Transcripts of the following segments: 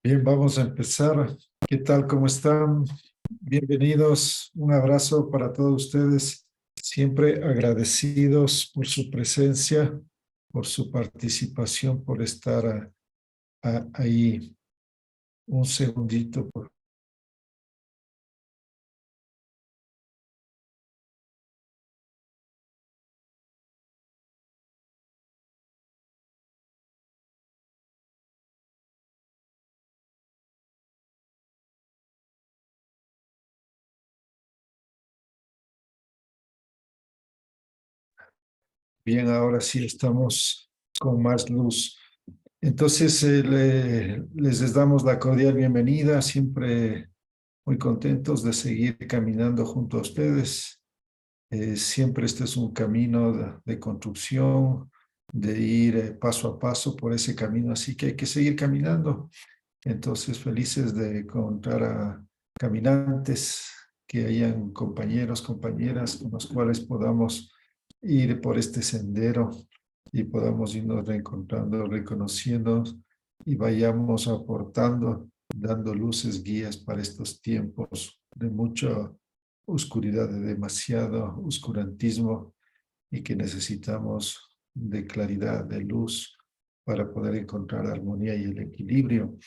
Bien, vamos a empezar. ¿Qué tal? ¿Cómo están? Bienvenidos. Un abrazo para todos ustedes. Siempre agradecidos por su presencia, por su participación, por estar ahí. Un segundito. Bien, ahora sí estamos con más luz. Entonces, les damos la cordial bienvenida. Siempre muy contentos de seguir caminando junto a ustedes. Siempre este es un camino de construcción, de ir paso a paso por ese camino, así que hay que seguir caminando. Entonces, felices de encontrar a caminantes, que hayan compañeros, compañeras con los cuales podamos ir por este sendero y podamos irnos reencontrando, reconociendo y vayamos aportando, dando luces, guías para estos tiempos de mucha oscuridad, de demasiado oscurantismo y que necesitamos de claridad, de luz para poder encontrar armonía y el equilibrio.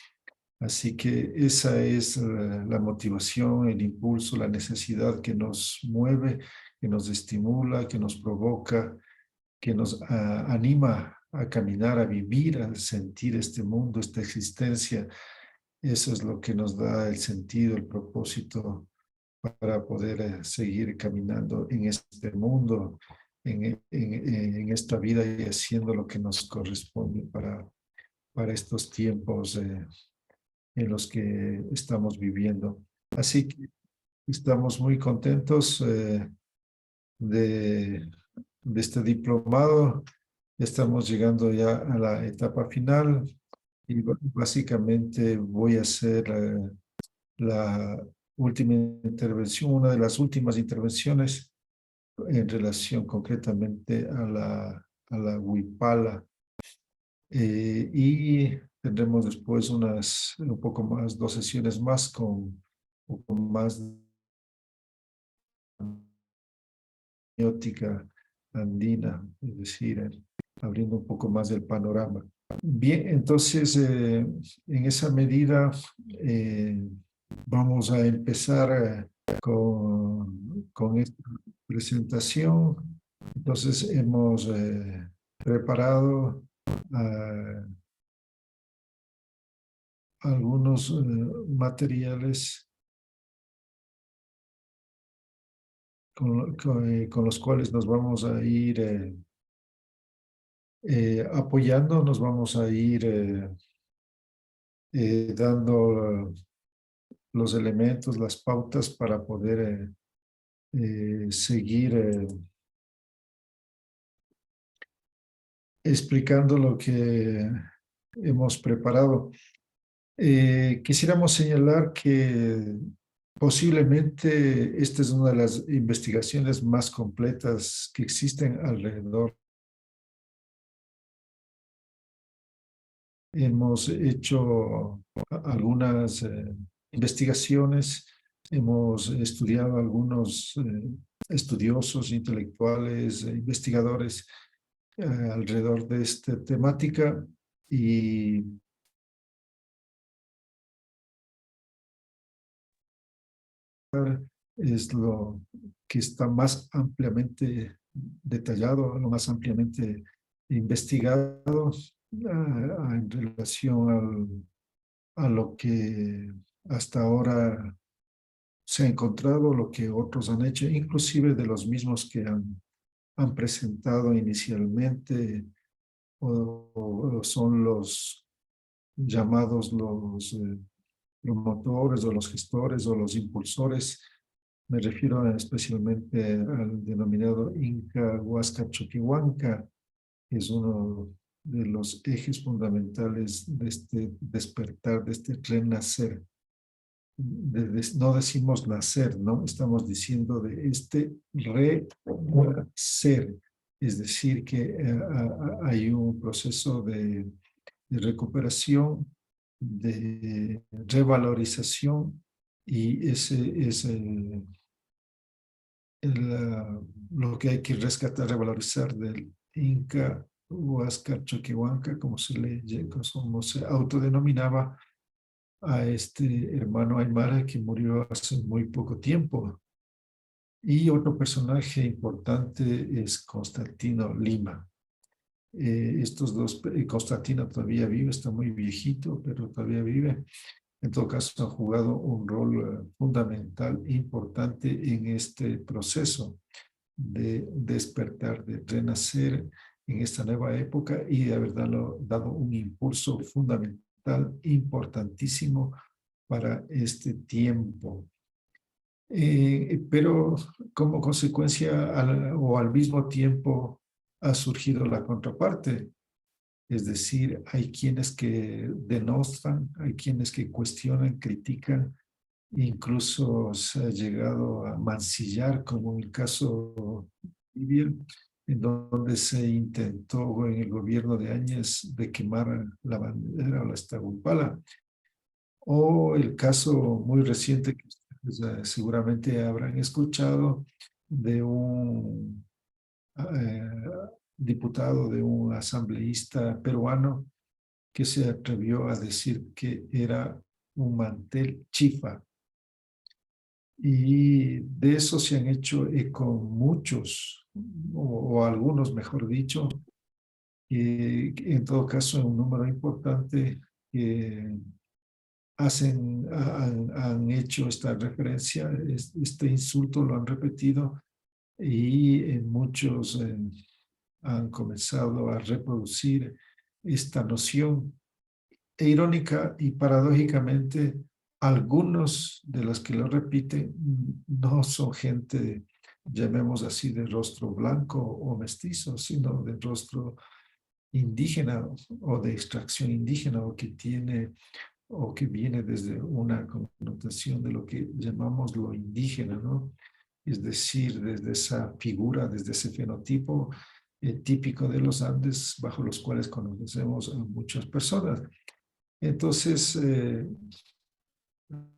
Así que esa es la motivación, el impulso, la necesidad que nos mueve, que nos estimula, que nos provoca, que nos anima a caminar, a vivir, a sentir este mundo, esta existencia. Eso es lo que nos da el sentido, el propósito para poder seguir caminando en este mundo, en esta vida y haciendo lo que nos corresponde para estos tiempos en los que estamos viviendo. Así que estamos muy contentos de, de este diplomado. Estamos llegando ya a la etapa final y básicamente voy a hacer la última intervención, una de las últimas intervenciones en relación concretamente a la Wipala. Y tendremos después un poco más, 2 sesiones más con un poco más de semiótica andina, es decir, abriendo un poco más del panorama. Bien, entonces, en esa medida, eh, vamos a empezar con esta presentación. Entonces, hemos preparado algunos materiales con los cuales nos vamos a ir apoyando, nos vamos a ir dando los elementos, las pautas para poder seguir explicando lo que hemos preparado. Quisiéramos señalar que posiblemente esta es una de las investigaciones más completas que existen alrededor. Hemos hecho algunas investigaciones, hemos estudiado algunos estudiosos, intelectuales, investigadores alrededor de esta temática y es lo que está más ampliamente detallado, lo más ampliamente investigado en relación a lo que hasta ahora se ha encontrado, lo que otros han hecho, inclusive de los mismos que han presentado inicialmente o son los llamados los promotores o los gestores o los impulsores. Me refiero especialmente al denominado Inca Huasca Choquihuanca, que es uno de los ejes fundamentales de este despertar, de este renacer. No decimos nacer, ¿no? Estamos diciendo de este renacer. Es decir, que hay un proceso de recuperación de revalorización, y ese es lo que hay que rescatar, revalorizar del Inca Huáscar Choquehuanca, como se autodenominaba a este hermano Aymara que murió hace muy poco tiempo. Y otro personaje importante es Constantino Lima. Estos dos, Constantino todavía vive, está muy viejito, pero todavía vive. En todo caso, han jugado un rol fundamental, importante en este proceso de despertar, de renacer en esta nueva época y de haber dado un impulso fundamental, importantísimo para este tiempo. Pero como consecuencia o al mismo tiempo ha surgido la contraparte. Es decir, hay quienes que denostan, hay quienes que cuestionan, critican, incluso se ha llegado a mancillar, como en el caso de Bolivia, en donde se intentó en el gobierno de Áñez de quemar la bandera o la estagumpala. O el caso muy reciente que ustedes seguramente habrán escuchado de un eh, diputado, de un asambleísta peruano que se atrevió a decir que era un mantel chifa. Y de eso se han hecho eco muchos, o algunos, mejor dicho, que en todo caso un número importante que han hecho esta referencia, este insulto lo han repetido, y muchos han comenzado a reproducir esta noción. E irónica y paradójicamente, algunos de los que lo repiten no son gente, llamemos así, de rostro blanco o mestizo, sino de rostro indígena o de extracción indígena, o que tiene o que viene desde una connotación de lo que llamamos lo indígena, ¿no? Es decir, desde esa figura, desde ese fenotipo típico de los Andes, bajo los cuales conocemos a muchas personas. Entonces,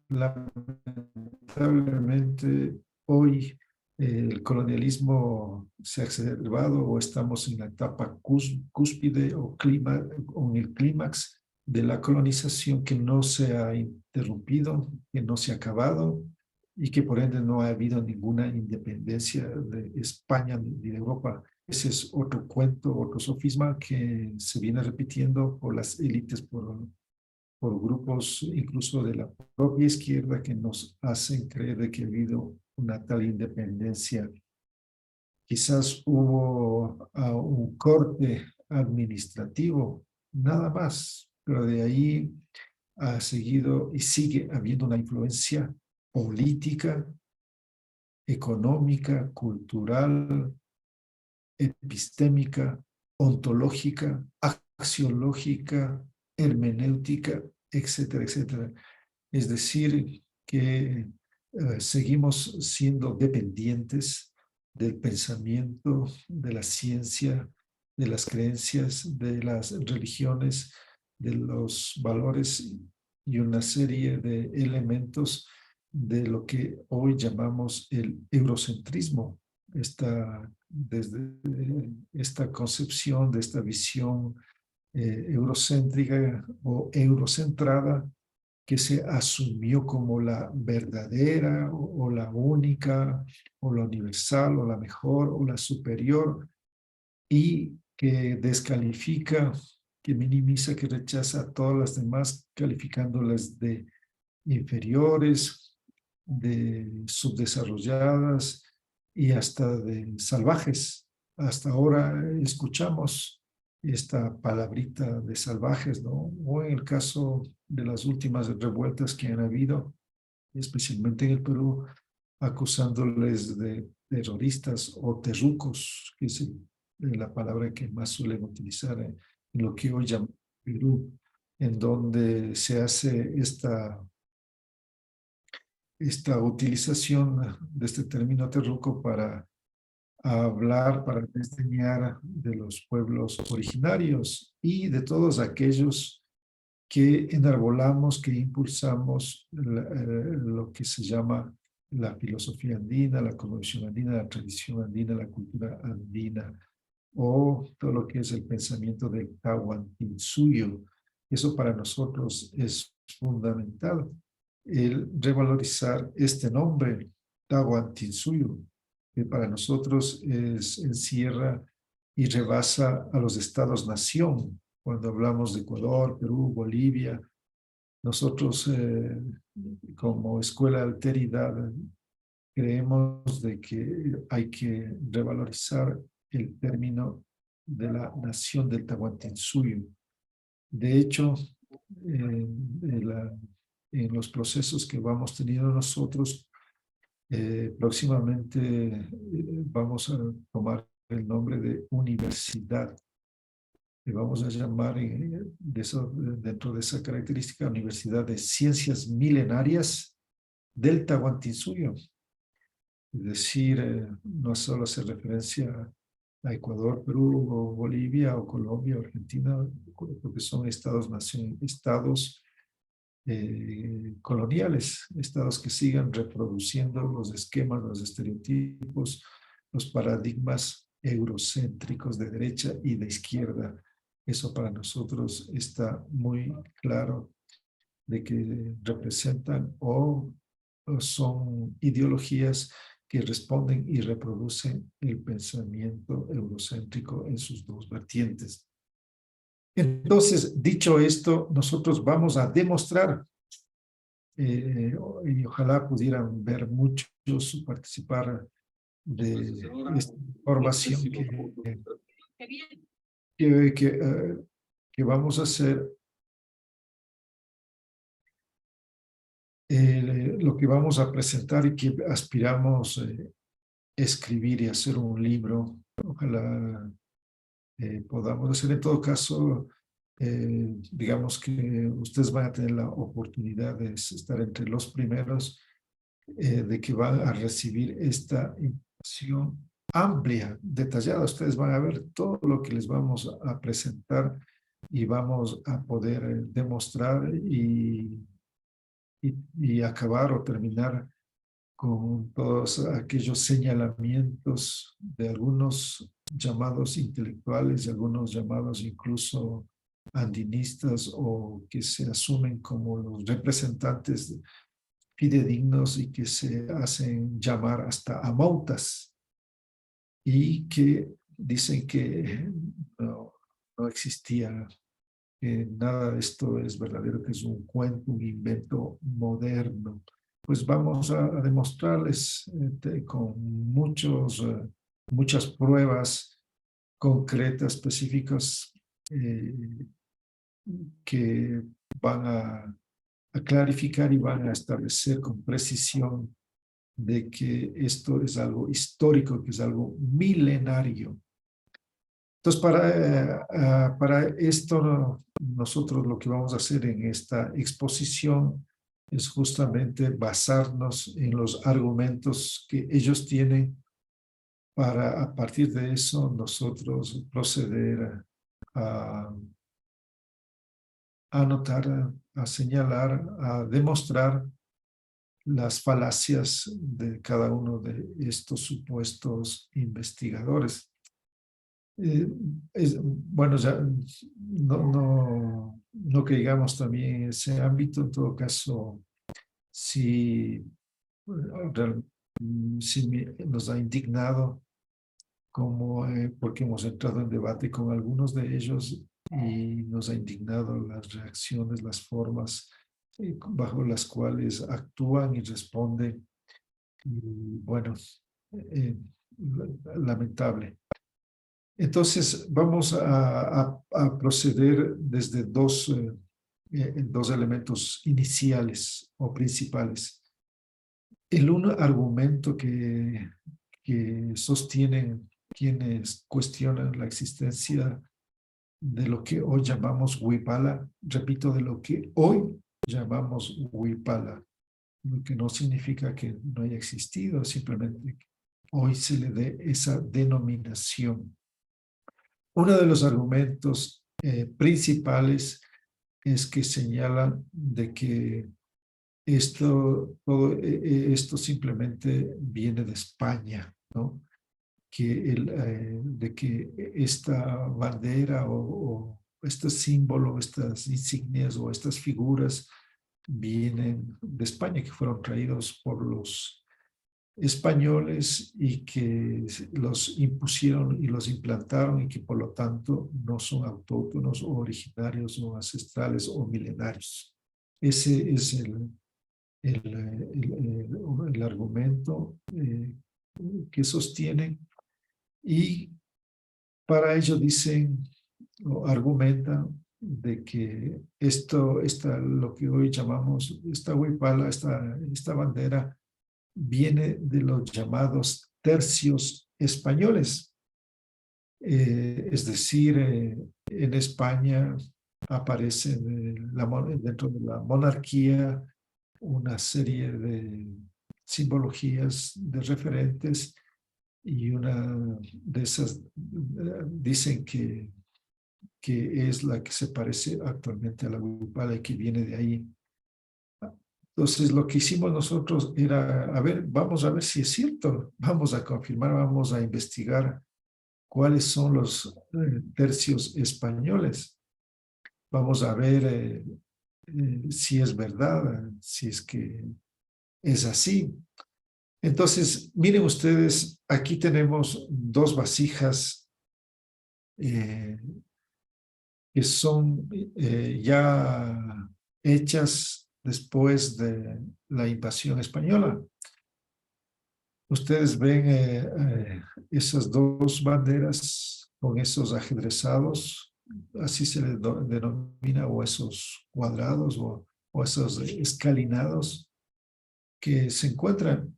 lamentablemente, hoy el colonialismo se ha exacerbado, o estamos en la etapa cúspide o en el clímax de la colonización, que no se ha interrumpido, que no se ha acabado, y que por ende no ha habido ninguna independencia de España ni de Europa. Ese es otro cuento, otro sofisma que se viene repitiendo por las élites, por grupos incluso de la propia izquierda, que nos hacen creer de que ha habido una tal independencia. Quizás hubo un corte administrativo, nada más, pero de ahí ha seguido y sigue habiendo una influencia política, económica, cultural, epistémica, ontológica, axiológica, hermenéutica, etcétera, etcétera. Es decir, que seguimos siendo dependientes del pensamiento, de la ciencia, de las creencias, de las religiones, de los valores y una serie de elementos de lo que hoy llamamos el eurocentrismo. Desde esta concepción, de esta visión eurocéntrica o eurocentrada, que se asumió como la verdadera o la única o la universal o la mejor o la superior, y que descalifica, que minimiza, que rechaza a todas las demás, calificándolas de inferiores, de subdesarrolladas y hasta de salvajes. Hasta ahora escuchamos esta palabrita de salvajes, ¿no? O en el caso de las últimas revueltas que han habido, especialmente en el Perú, acusándoles de terroristas o terrucos, que es la palabra que más suelen utilizar en lo que hoy llamamos Perú, en donde se hace esta utilización de este término terruco para hablar, para desdeñar de los pueblos originarios y de todos aquellos que enarbolamos, que impulsamos lo que se llama la filosofía andina, la cosmovisión andina, la tradición andina, la cultura andina, o todo lo que es el pensamiento del Tahuantinsuyo. Eso para nosotros es fundamental, el revalorizar este nombre, Tahuantinsuyo, que para nosotros encierra y rebasa a los estados-nación. Cuando hablamos de Ecuador, Perú, Bolivia, nosotros como Escuela de Alteridad creemos de que hay que revalorizar el término de la nación del Tahuantinsuyo. De hecho, en los procesos que vamos teniendo nosotros, próximamente vamos a tomar el nombre de universidad. Le vamos a llamar dentro de esa característica Universidad de Ciencias Milenarias del Tahuantinsuyo. Es decir, no solo hace referencia a Ecuador, Perú, o Bolivia, o Colombia, o Argentina, porque son estados coloniales, estados que sigan reproduciendo los esquemas, los estereotipos, los paradigmas eurocéntricos de derecha y de izquierda. Eso para nosotros está muy claro de que representan o son ideologías que responden y reproducen el pensamiento eurocéntrico en sus dos vertientes. Entonces, dicho esto, nosotros vamos a demostrar, y ojalá pudieran ver muchos participar de esta formación que, que, uh, que vamos a hacer. Lo que vamos a presentar y que aspiramos escribir y hacer un libro, ojalá podamos hacer. En todo caso, digamos que ustedes van a tener la oportunidad de estar entre los primeros de que van a recibir esta información amplia, detallada. Ustedes van a ver todo lo que les vamos a presentar y vamos a poder demostrar y acabar o terminar con todos aquellos señalamientos de algunos llamados intelectuales y algunos llamados incluso andinistas o que se asumen como los representantes fidedignos y que se hacen llamar hasta amautas y que dicen que no existía, que nada de esto es verdadero, que es un cuento, un invento moderno. Pues vamos a demostrarles con muchas pruebas concretas, específicas, que van a clarificar y van a establecer con precisión de que esto es algo histórico, que es algo milenario. Entonces, para esto, nosotros lo que vamos a hacer en esta exposición es justamente basarnos en los argumentos que ellos tienen para, a partir de eso, nosotros proceder a anotar, a señalar, a demostrar las falacias de cada uno de estos supuestos investigadores. Bueno, ya no caigamos también en ese ámbito. En todo caso, sí, sí nos ha indignado como, porque hemos entrado en debate con algunos de ellos y nos ha indignado las reacciones, las formas bajo las cuales actúan y responden. Y bueno, eh, lamentable. Entonces, vamos a proceder desde dos elementos iniciales o principales. El un argumento que sostienen quienes cuestionan la existencia de lo que hoy llamamos Huipala, repito, de lo que hoy llamamos Huipala, lo que no significa que no haya existido, simplemente que hoy se le dé esa denominación. Uno de los argumentos principales es que señalan de que esto simplemente viene de España, ¿no? De que esta bandera o este símbolo, estas insignias o estas figuras vienen de España, que fueron traídos por los españoles y que los impusieron y los implantaron y que por lo tanto no son autóctonos o originarios o ancestrales o milenarios. Ese es el argumento que sostienen y para ello dicen o argumentan de que lo que hoy llamamos esta huipala, esta bandera, viene de los llamados tercios españoles. Es decir, en España aparece dentro de la monarquía una serie de simbologías, de referentes, y una de esas dicen que es la que se parece actualmente a la huipala y que viene de ahí. Entonces, lo que hicimos nosotros era, a ver, vamos a ver si es cierto, vamos a confirmar, vamos a investigar cuáles son los tercios españoles. Vamos a ver si es verdad, si es que es así. Entonces, miren ustedes, aquí tenemos dos vasijas eh, que son ya hechas después de la invasión española. Ustedes ven esas dos banderas con esos ajedrezados, así se les denomina, o esos cuadrados o esos escalinados que se encuentran.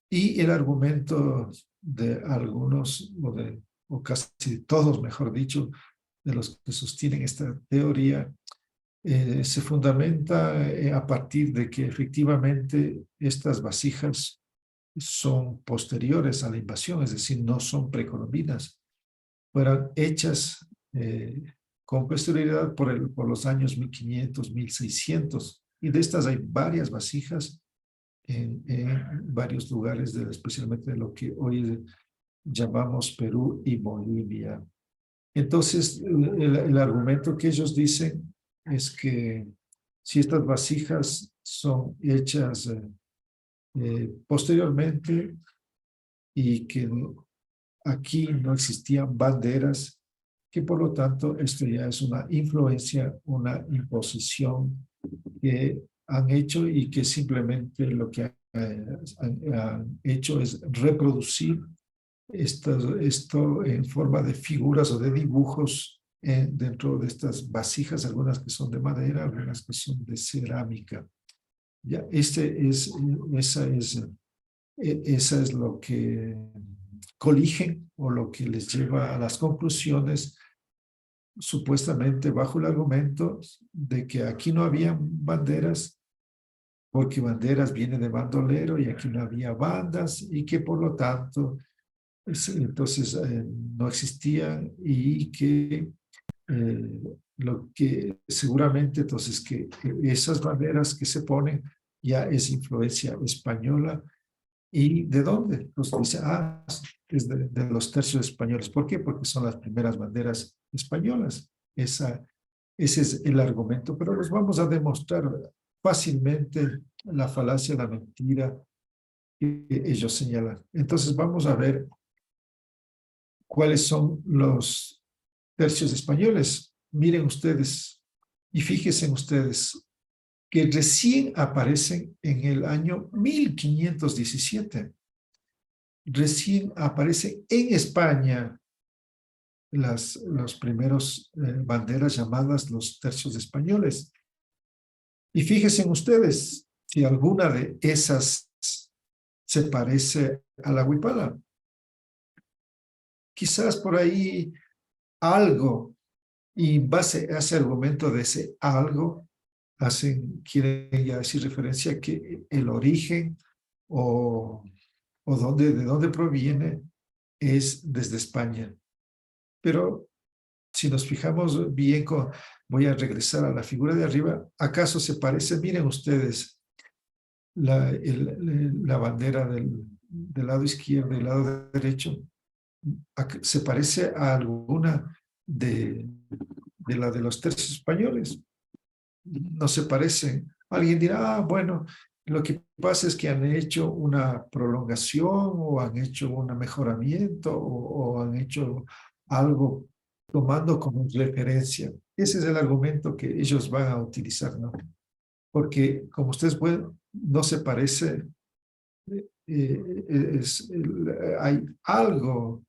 Y el argumento de algunos, o casi todos, mejor dicho, de los que sostienen esta teoría, se fundamenta a partir de que efectivamente estas vasijas son posteriores a la invasión, es decir, no son precolombinas, fueron hechas con posterioridad por los años 1500, 1600, y de estas hay varias vasijas en varios lugares, especialmente de lo que hoy llamamos Perú y Bolivia. Entonces, el argumento que ellos dicen es que si estas vasijas son hechas posteriormente y que aquí no existían banderas, que por lo tanto esto ya es una influencia, una imposición que han hecho y que simplemente lo que han hecho es reproducir esto en forma de figuras o de dibujos dentro de estas vasijas, algunas que son de madera, algunas que son de cerámica. Ya, esa es lo que coligen o lo que les lleva a las conclusiones, supuestamente bajo el argumento de que aquí no había banderas, porque banderas viene de bandolero y aquí no había bandas y que por lo tanto entonces no existían y que lo que seguramente entonces que esas banderas que se ponen ya es influencia española. ¿Y de dónde? Pues dice, es de los tercios españoles. ¿Por qué? Porque son las primeras banderas españolas. Ese es el argumento, pero les vamos a demostrar fácilmente la falacia, la mentira que ellos señalan. Entonces vamos a ver cuáles son los tercios españoles. Miren ustedes y fíjense ustedes que recién aparecen en el año 1517. Recién aparecen en España los primeros banderas llamadas los tercios españoles. Y fíjense ustedes si alguna de esas se parece a la huipala. Quizás por ahí algo, y en base a ese argumento de ese algo, quieren ya decir referencia a que el origen o de dónde proviene es desde España. Pero si nos fijamos bien, voy a regresar a la figura de arriba, ¿acaso se parece? Miren ustedes, la bandera del lado izquierdo y del lado derecho, ¿se parece a alguna de la de los tercios españoles? No se parecen. Alguien dirá, bueno, lo que pasa es que han hecho una prolongación o han hecho un mejoramiento o han hecho algo tomando como referencia. Ese es el argumento que ellos van a utilizar, ¿no? Porque como ustedes pueden, no se parece, hay algo,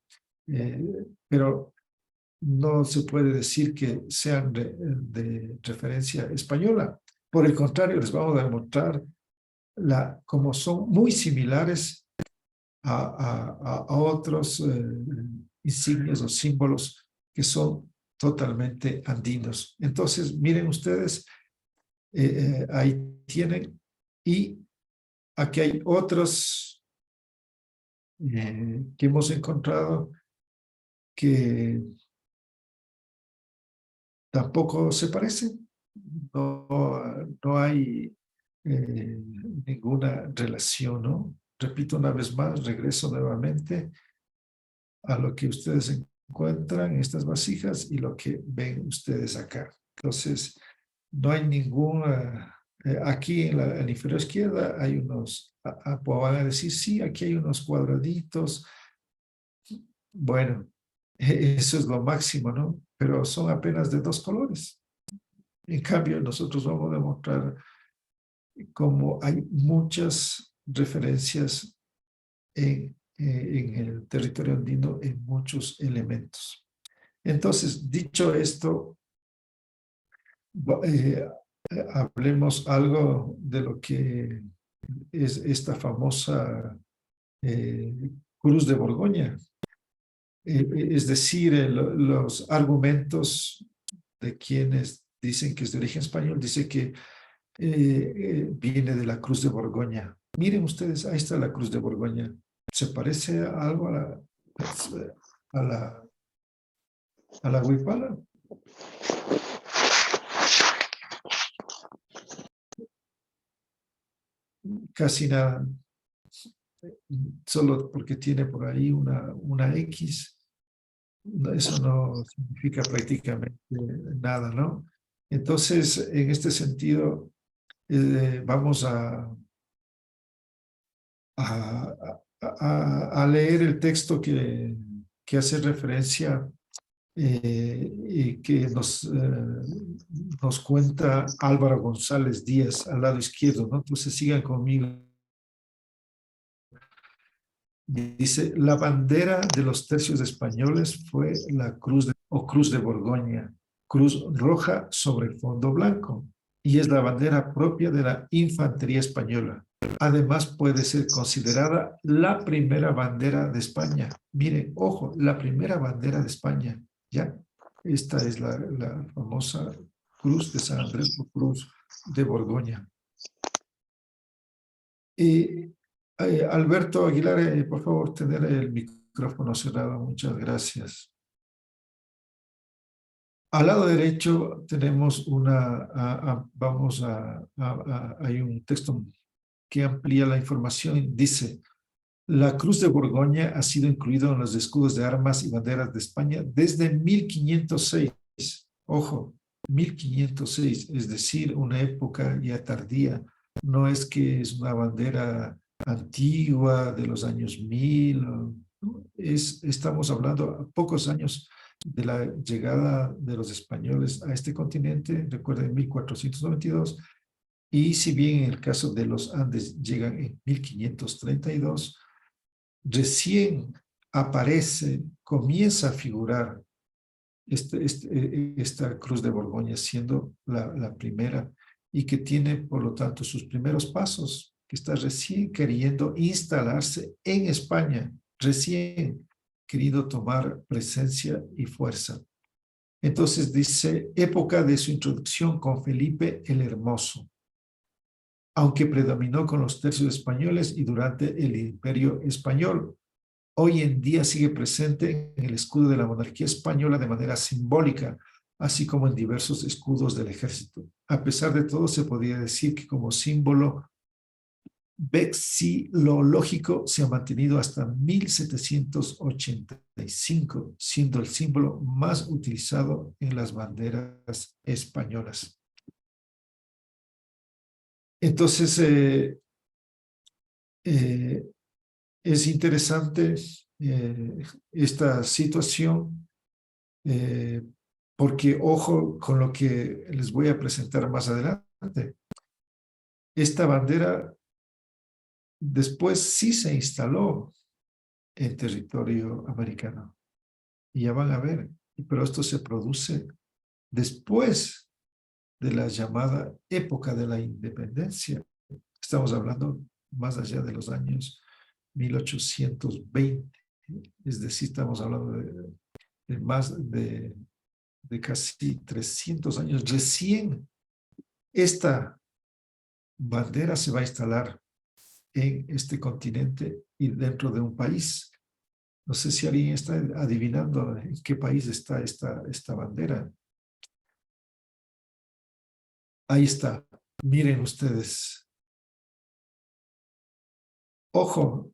pero no se puede decir que sean de referencia española. Por el contrario, les vamos a demostrar como son muy similares a otros insignias o símbolos que son totalmente andinos. Entonces, miren ustedes, ahí tienen, y aquí hay otros que hemos encontrado que tampoco se parecen. No hay ninguna relación, ¿no? Repito una vez más, regreso nuevamente a lo que ustedes encuentran en estas vasijas y lo que ven ustedes acá. Entonces, no hay ninguna... aquí en la inferior izquierda hay unos... van a decir, sí, aquí hay unos cuadraditos. Bueno, eso es lo máximo, ¿no? Pero son apenas de 2 colores. En cambio, nosotros vamos a demostrar cómo hay muchas referencias en el territorio andino en muchos elementos. Entonces, dicho esto, eh, hablemos algo de lo que es esta famosa Cruz de Borgoña. Es decir, los argumentos de quienes dicen que es de origen español, dice que viene de la Cruz de Borgoña. Miren ustedes, ahí está la Cruz de Borgoña. ¿Se parece a algo a la, a la huipala? Casi nada. Solo porque tiene por ahí una X. Eso no significa prácticamente nada, ¿no? Entonces, en este sentido, vamos a leer el texto que hace referencia y que nos cuenta Álvaro González Díaz al lado izquierdo, ¿no? Entonces sigan conmigo. Dice, la bandera de los tercios españoles fue la cruz de Borgoña, cruz roja sobre fondo blanco, y es la bandera propia de la infantería española. Además, puede ser considerada la primera bandera de España. Miren, ojo, la primera bandera de España, ¿ya? Esta es la famosa cruz de San Andrés o cruz de Borgoña. Alberto Aguilar, por favor, tener el micrófono cerrado. Muchas gracias. Al lado derecho tenemos hay un texto que amplía la información. Dice, la Cruz de Borgoña ha sido incluida en los escudos de armas y banderas de España desde 1506. Ojo, 1506, es decir, una época ya tardía. No es que es una bandera antigua de los años 1000. Estamos hablando a pocos años de la llegada de los españoles a este continente. Recuerden, 1492. Y si bien en el caso de los Andes llegan en 1532, recién aparece, comienza a figurar esta Cruz de Borgoña siendo la primera y que tiene, por lo tanto, sus primeros pasos, que está recién queriendo instalarse en España, recién querido tomar presencia y fuerza. Entonces dice, época de su introducción con Felipe el Hermoso, aunque predominó con los tercios españoles y durante el Imperio Español. hoy en día sigue presente en el escudo de la monarquía española de manera simbólica, así como en diversos escudos del ejército. A pesar de todo, se podría decir que como símbolo vexilológico se ha mantenido hasta 1785, siendo el símbolo más utilizado en las banderas españolas. Entonces, es interesante esta situación porque, ojo, con lo que les voy a presentar más adelante. Esta bandera después sí se instaló en territorio americano. Y ya van a ver, pero esto se produce después de la llamada época de la independencia. Estamos hablando más allá de los años 1820. Es decir, estamos hablando de más de casi 300 años. Recién esta bandera se va a instalar en este continente y dentro de un país. No sé si alguien está adivinando en qué país está esta bandera. Ahí está. Miren ustedes. Ojo,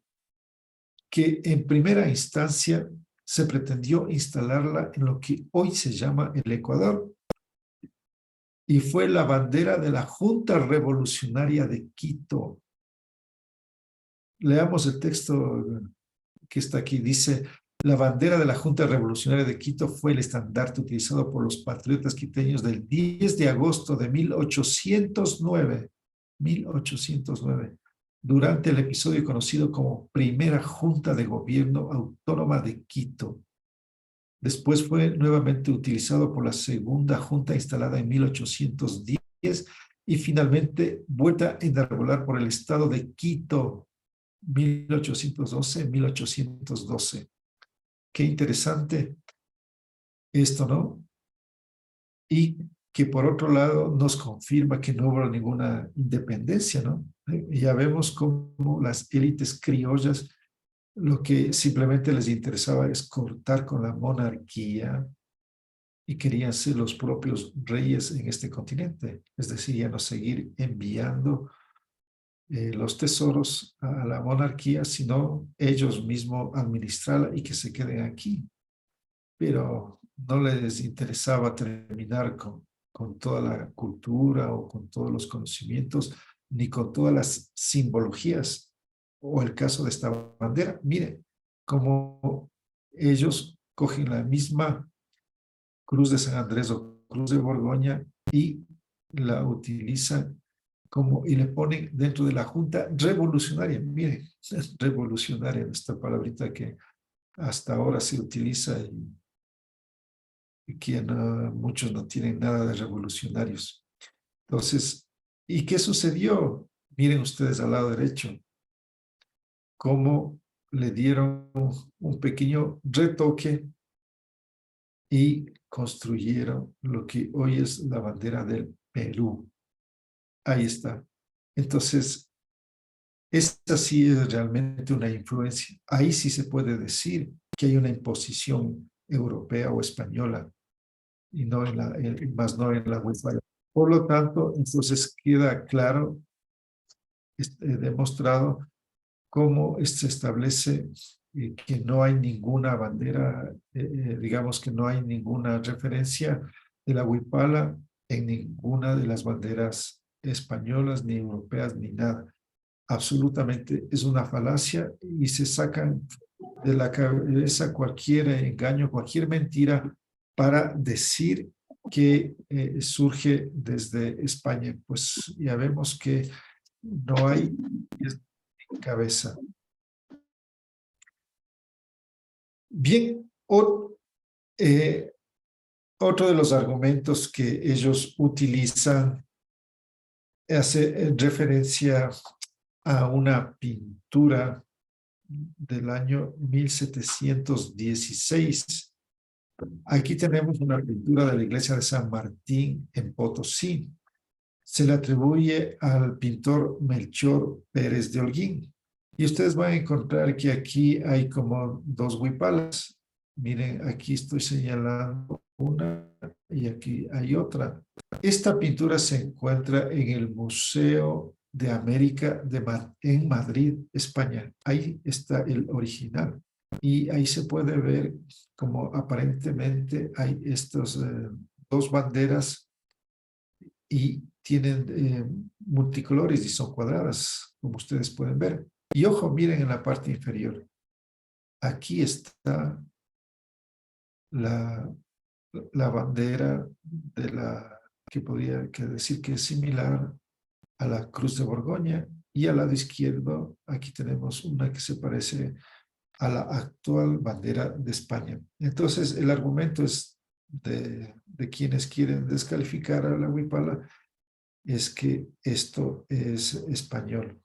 que en primera instancia se pretendió instalarla en lo que hoy se llama el Ecuador y fue la bandera de la Junta Revolucionaria de Quito. Leamos el texto que está aquí. Dice, la bandera de la Junta Revolucionaria de Quito fue el estandarte utilizado por los patriotas quiteños del 10 de agosto de 1809, durante el episodio conocido como Primera Junta de Gobierno Autónoma de Quito. Después fue nuevamente utilizado por la Segunda Junta instalada en 1810 y finalmente vuelta a enarbolar por el Estado de Quito 1812. Qué interesante esto, ¿no? Y que por otro lado nos confirma que no hubo ninguna independencia, ¿no? Ya vemos cómo las élites criollas lo que simplemente les interesaba es cortar con la monarquía y querían ser los propios reyes en este continente, es decir, ya no seguir enviando los tesoros a la monarquía, sino ellos mismos administrarla y que se queden aquí. Pero no les interesaba terminar con toda la cultura o con todos los conocimientos, ni con todas las simbologías, o el caso de esta bandera. Mire, como ellos cogen la misma cruz de San Andrés o cruz de Borgoña y la utilizan y le ponen dentro de la Junta Revolucionaria. Miren, es revolucionaria esta palabrita que hasta ahora se utiliza y que muchos no tienen nada de revolucionarios. Entonces, ¿y qué sucedió? Miren ustedes al lado derecho, cómo le dieron un pequeño retoque y construyeron lo que hoy es la bandera del Perú. Ahí está. Entonces, esta sí es realmente una influencia. Ahí sí se puede decir que hay una imposición europea o española y no más no en la Westfalia. Por lo tanto, entonces queda claro, demostrado cómo se establece que no hay ninguna bandera, digamos que no hay ninguna referencia de la huipala en ninguna de las banderas españolas, ni europeas, ni nada. Absolutamente es una falacia y se sacan de la cabeza cualquier engaño, cualquier mentira para decir que surge desde España. Pues ya vemos que no hay cabeza. Bien, otro de los argumentos que ellos utilizan hace referencia a una pintura del año 1716. Aquí tenemos una pintura de la iglesia de San Martín en Potosí. Se le atribuye al pintor Melchor Pérez de Holguín. Y ustedes van a encontrar que aquí hay como dos huipalas. Miren, aquí estoy señalando una y aquí hay otra. Esta pintura se encuentra en el Museo de América en Madrid, España. Ahí está el original. Y ahí se puede ver como aparentemente hay estos dos banderas y tienen multicolores y son cuadradas, como ustedes pueden ver. Y ojo, miren en la parte inferior. Aquí está la, la bandera de la que podría decir que es similar a la Cruz de Borgoña, y al lado izquierdo aquí tenemos una que se parece a la actual bandera de España. Entonces el argumento es de quienes quieren descalificar a la huipala es que esto es español.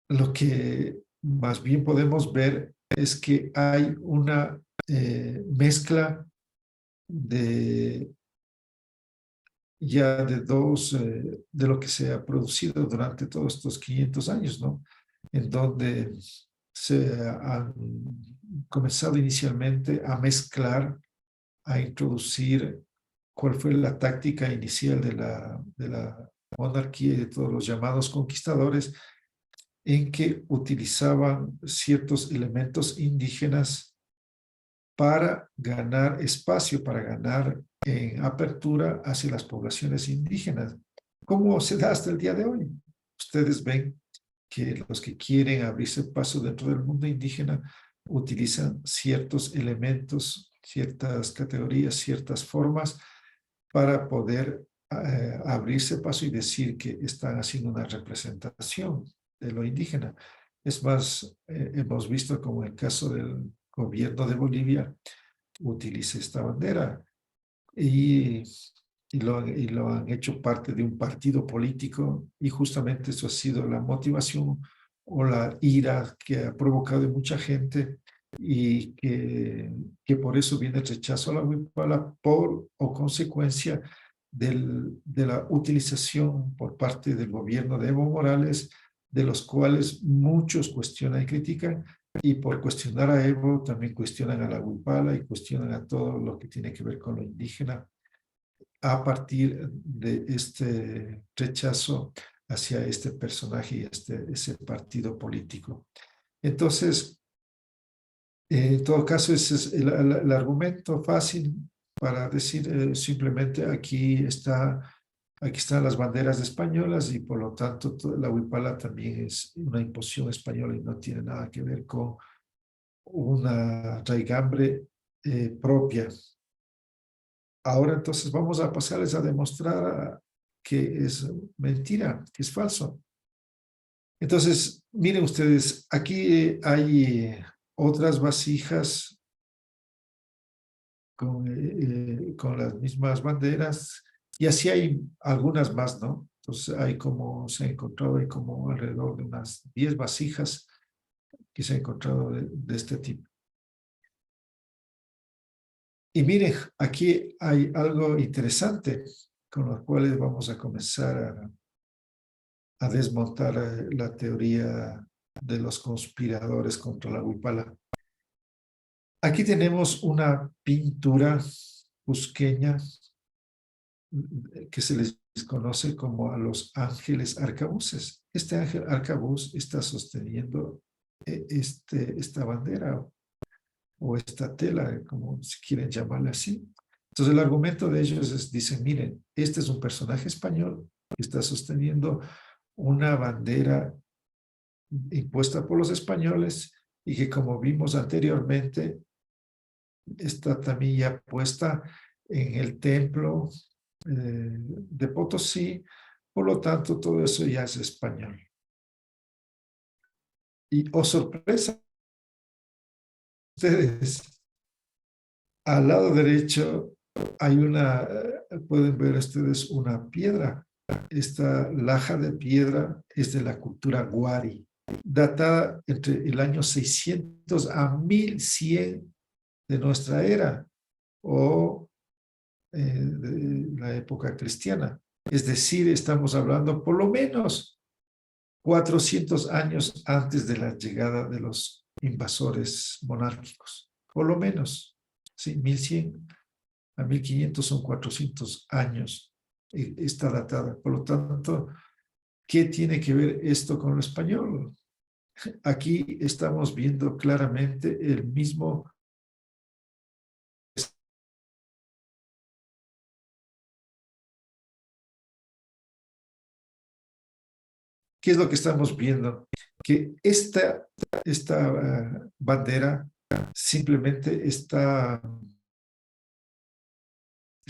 Lo que más bien podemos ver es que hay una mezcla de ya de de lo que se ha producido durante todos estos 500 años, ¿no? En donde se han comenzado inicialmente a mezclar, a introducir cuál fue la táctica inicial de la monarquía y de todos los llamados conquistadores, en que utilizaban ciertos elementos indígenas para ganar espacio, para ganar en apertura hacia las poblaciones indígenas. ¿Cómo se da hasta el día de hoy? Ustedes ven que los que quieren abrirse paso dentro del mundo indígena utilizan ciertos elementos, ciertas categorías, ciertas formas para poder abrirse paso y decir que están haciendo una representación de lo indígena. Es más, hemos visto como el caso del gobierno de Bolivia utiliza esta bandera y, y lo han hecho parte de un partido político, y justamente eso ha sido la motivación o la ira que ha provocado en mucha gente, y que por eso viene el rechazo a la huipala por o consecuencia de la utilización por parte del gobierno de Evo Morales, de los cuales muchos cuestionan y critican, y por cuestionar a Evo también cuestionan a la huipala y cuestionan a todo lo que tiene que ver con lo indígena a partir de este rechazo hacia este personaje y ese partido político. Entonces, en todo caso, ese es el argumento fácil para decir simplemente aquí están las banderas españolas, y por lo tanto la huipala también es una imposición española y no tiene nada que ver con una raigambre propia. Ahora entonces vamos a pasarles a demostrar que es mentira, que es falso. Entonces, miren ustedes, aquí hay otras vasijas con las mismas banderas, y así hay algunas más, ¿no? Entonces hay como, se ha encontrado, hay como alrededor de unas 10 vasijas que se ha encontrado de este tipo. Y miren, aquí hay algo interesante con lo cual vamos a comenzar a desmontar la teoría de los conspiradores contra la huipala. Aquí tenemos una pintura cusqueña que se les conoce como a los ángeles arcabuces. Este ángel arcabuz está sosteniendo esta bandera o esta tela, como si quieren llamarla así. Entonces el argumento de ellos es, dicen, miren, este es un personaje español que está sosteniendo una bandera impuesta por los españoles, y que, como vimos anteriormente, está también ya puesta en el templo de Potosí. Por lo tanto, todo eso ya es español. Y, oh sorpresa, ustedes, al lado derecho hay pueden ver ustedes una piedra. Esta laja de piedra es de la cultura Guari, datada entre el año 600 a 1100 de nuestra era, o de la época cristiana. Es decir, estamos hablando por lo menos 400 años antes de la llegada de los invasores monárquicos, por lo menos, sí, 1100 a 1500 son 400 años, está datada. Por lo tanto, ¿qué tiene que ver esto con lo español? Aquí estamos viendo claramente el mismo. ¿Qué es lo que estamos viendo? Que esta bandera simplemente está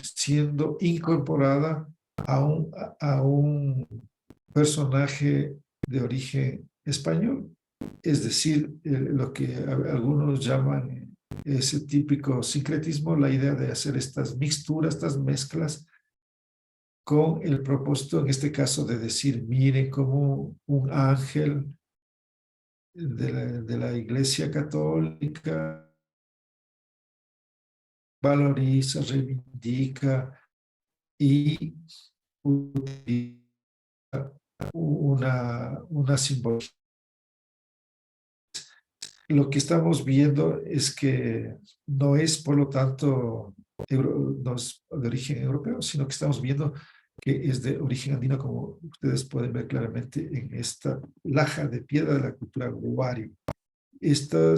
siendo incorporada a un personaje de origen español. Es decir, lo que algunos llaman ese típico sincretismo, la idea de hacer estas mixturas, estas mezclas, con el propósito, en este caso, de decir, miren cómo un ángel de la Iglesia Católica valoriza, reivindica y utiliza una simbología. Lo que estamos viendo es que no es, por lo tanto, no es de origen europeo, sino que estamos viendo que es de origen andino, como ustedes pueden ver claramente en esta laja de piedra de la cultura Guari. Esta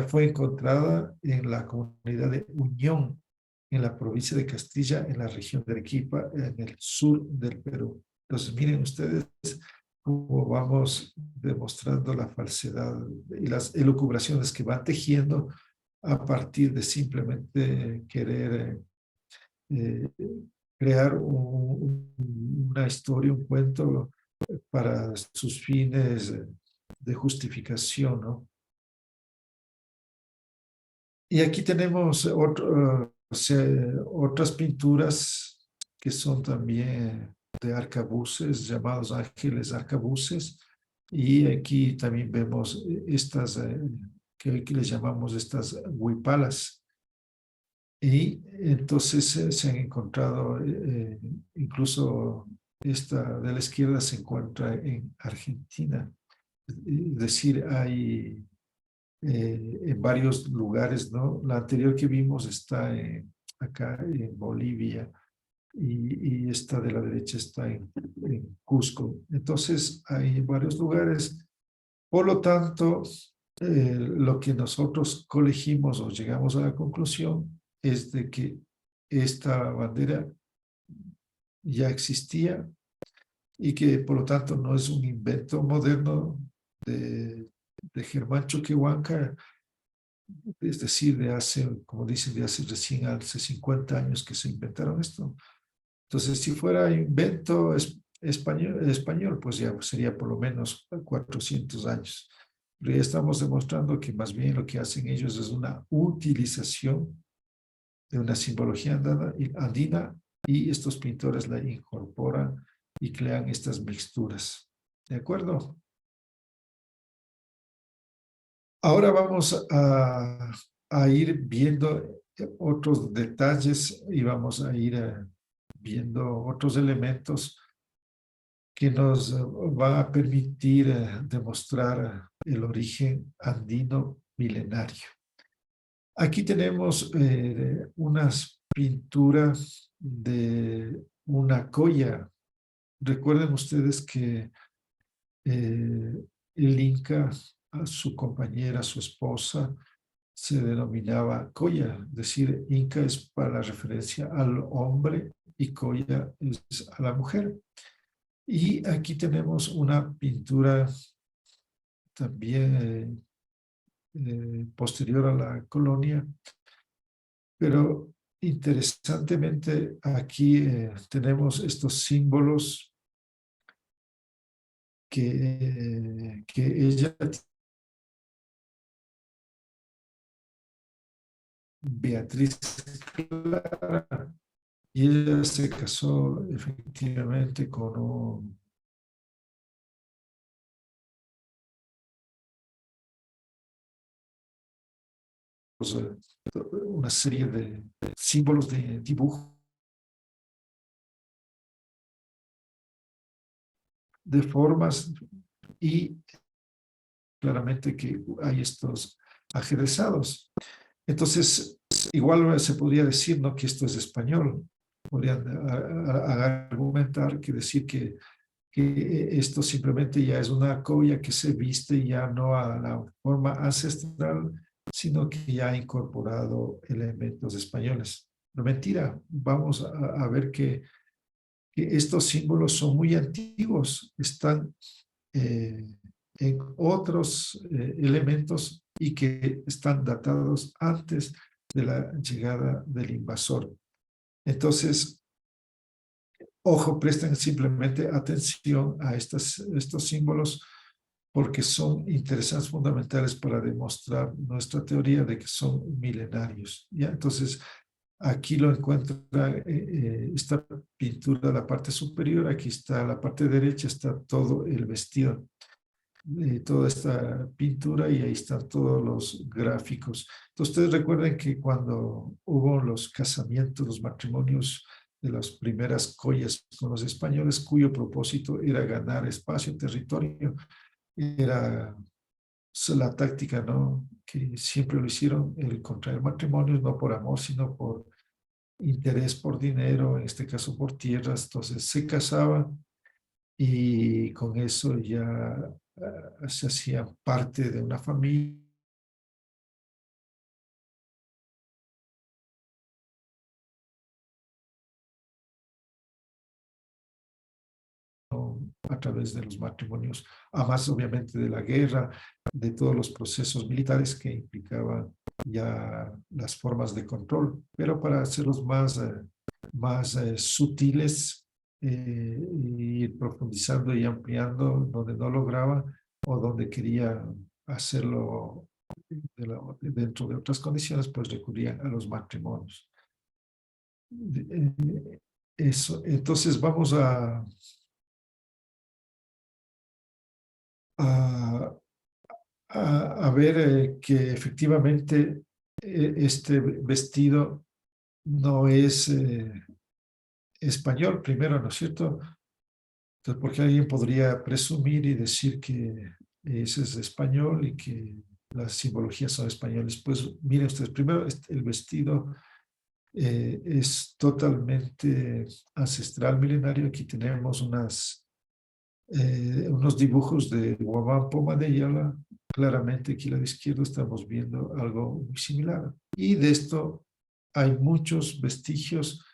fue encontrada en la comunidad de Unión, en la provincia de Castilla, en la región de Arequipa, en el sur del Perú. Entonces, miren ustedes cómo vamos demostrando la falsedad y las elucubraciones que van tejiendo a partir de simplemente querer eh, crear una historia, un cuento para sus fines de justificación, ¿no? Y aquí tenemos otras pinturas que son también de arcabuces, llamados ángeles arcabuces. Y aquí también vemos estas, que les llamamos estas huipalas. Y entonces se han encontrado, incluso esta de la izquierda se encuentra en Argentina. Es decir, hay en varios lugares, ¿no? La anterior que vimos está acá en Bolivia y esta de la derecha está en Cusco. Entonces, hay varios lugares. Por lo tanto, lo que nosotros colegimos o llegamos a la conclusión es de que esta bandera ya existía y que por lo tanto no es un invento moderno de Germán Choquehuanca, es decir, de hace, como dicen, de hace recién hace 50 años que se inventaron esto. Entonces, si fuera invento español, pues ya sería por lo menos 400 años. Pero ya estamos demostrando que más bien lo que hacen ellos es una utilización de una simbología andina y estos pintores la incorporan y crean estas mixturas. ¿De acuerdo? Ahora vamos a ir viendo otros detalles y vamos a ir viendo otros elementos que nos van a permitir demostrar el origen andino milenario. Aquí tenemos unas pinturas de una colla. Recuerden ustedes que el Inca, a su compañera, a su esposa, se denominaba Coya, es decir, Inca es para referencia al hombre y Coya es a la mujer. Y aquí tenemos una pintura también posterior a la colonia, pero interesantemente aquí tenemos estos símbolos que ella, Beatriz Clara, y ella se casó efectivamente con una serie de símbolos de dibujo, de formas. y claramente que hay estos ajedrezados. Entonces, igual se podría decir, ¿no?, que esto es español. Podrían argumentar que decir que esto simplemente ya es una colla que se viste ya no a la forma ancestral, sino que ya ha incorporado elementos españoles. Pero mentira, vamos a ver que estos símbolos son muy antiguos, están en otros elementos y que están datados antes de la llegada del invasor. Entonces, ojo, presten simplemente atención a estos símbolos porque son interesantes, fundamentales para demostrar nuestra teoría de que son milenarios. ¿Ya? Entonces, aquí lo encuentra esta pintura, la parte superior, aquí está la parte derecha, está todo el vestido, toda esta pintura y ahí están todos los gráficos. Entonces, ustedes recuerden que cuando hubo los casamientos, los matrimonios de las primeras collas con los españoles, cuyo propósito era ganar espacio, territorio, era la táctica, ¿no?, que siempre lo hicieron, el contraer matrimonios, no por amor, sino por interés, por dinero, en este caso por tierras. Entonces se casaban y con eso ya se hacían parte de una familia a través de los matrimonios, además obviamente de la guerra, de todos los procesos militares que implicaban ya las formas de control, pero para hacerlos más sutiles, ir profundizando y ampliando donde no lograba o donde quería hacerlo dentro de otras condiciones, pues recurrían a los matrimonios. Eso, entonces vamos a, a ver que efectivamente este vestido no es español primero, ¿no es cierto? Entonces, porque alguien podría presumir y decir que ese es español y que las simbologías son españoles. Pues miren ustedes, primero el vestido es totalmente ancestral, milenario. Aquí tenemos unos dibujos de Guamán Poma de Ayala. Claramente aquí a la izquierda estamos viendo algo muy similar. Y de esto hay muchos vestigios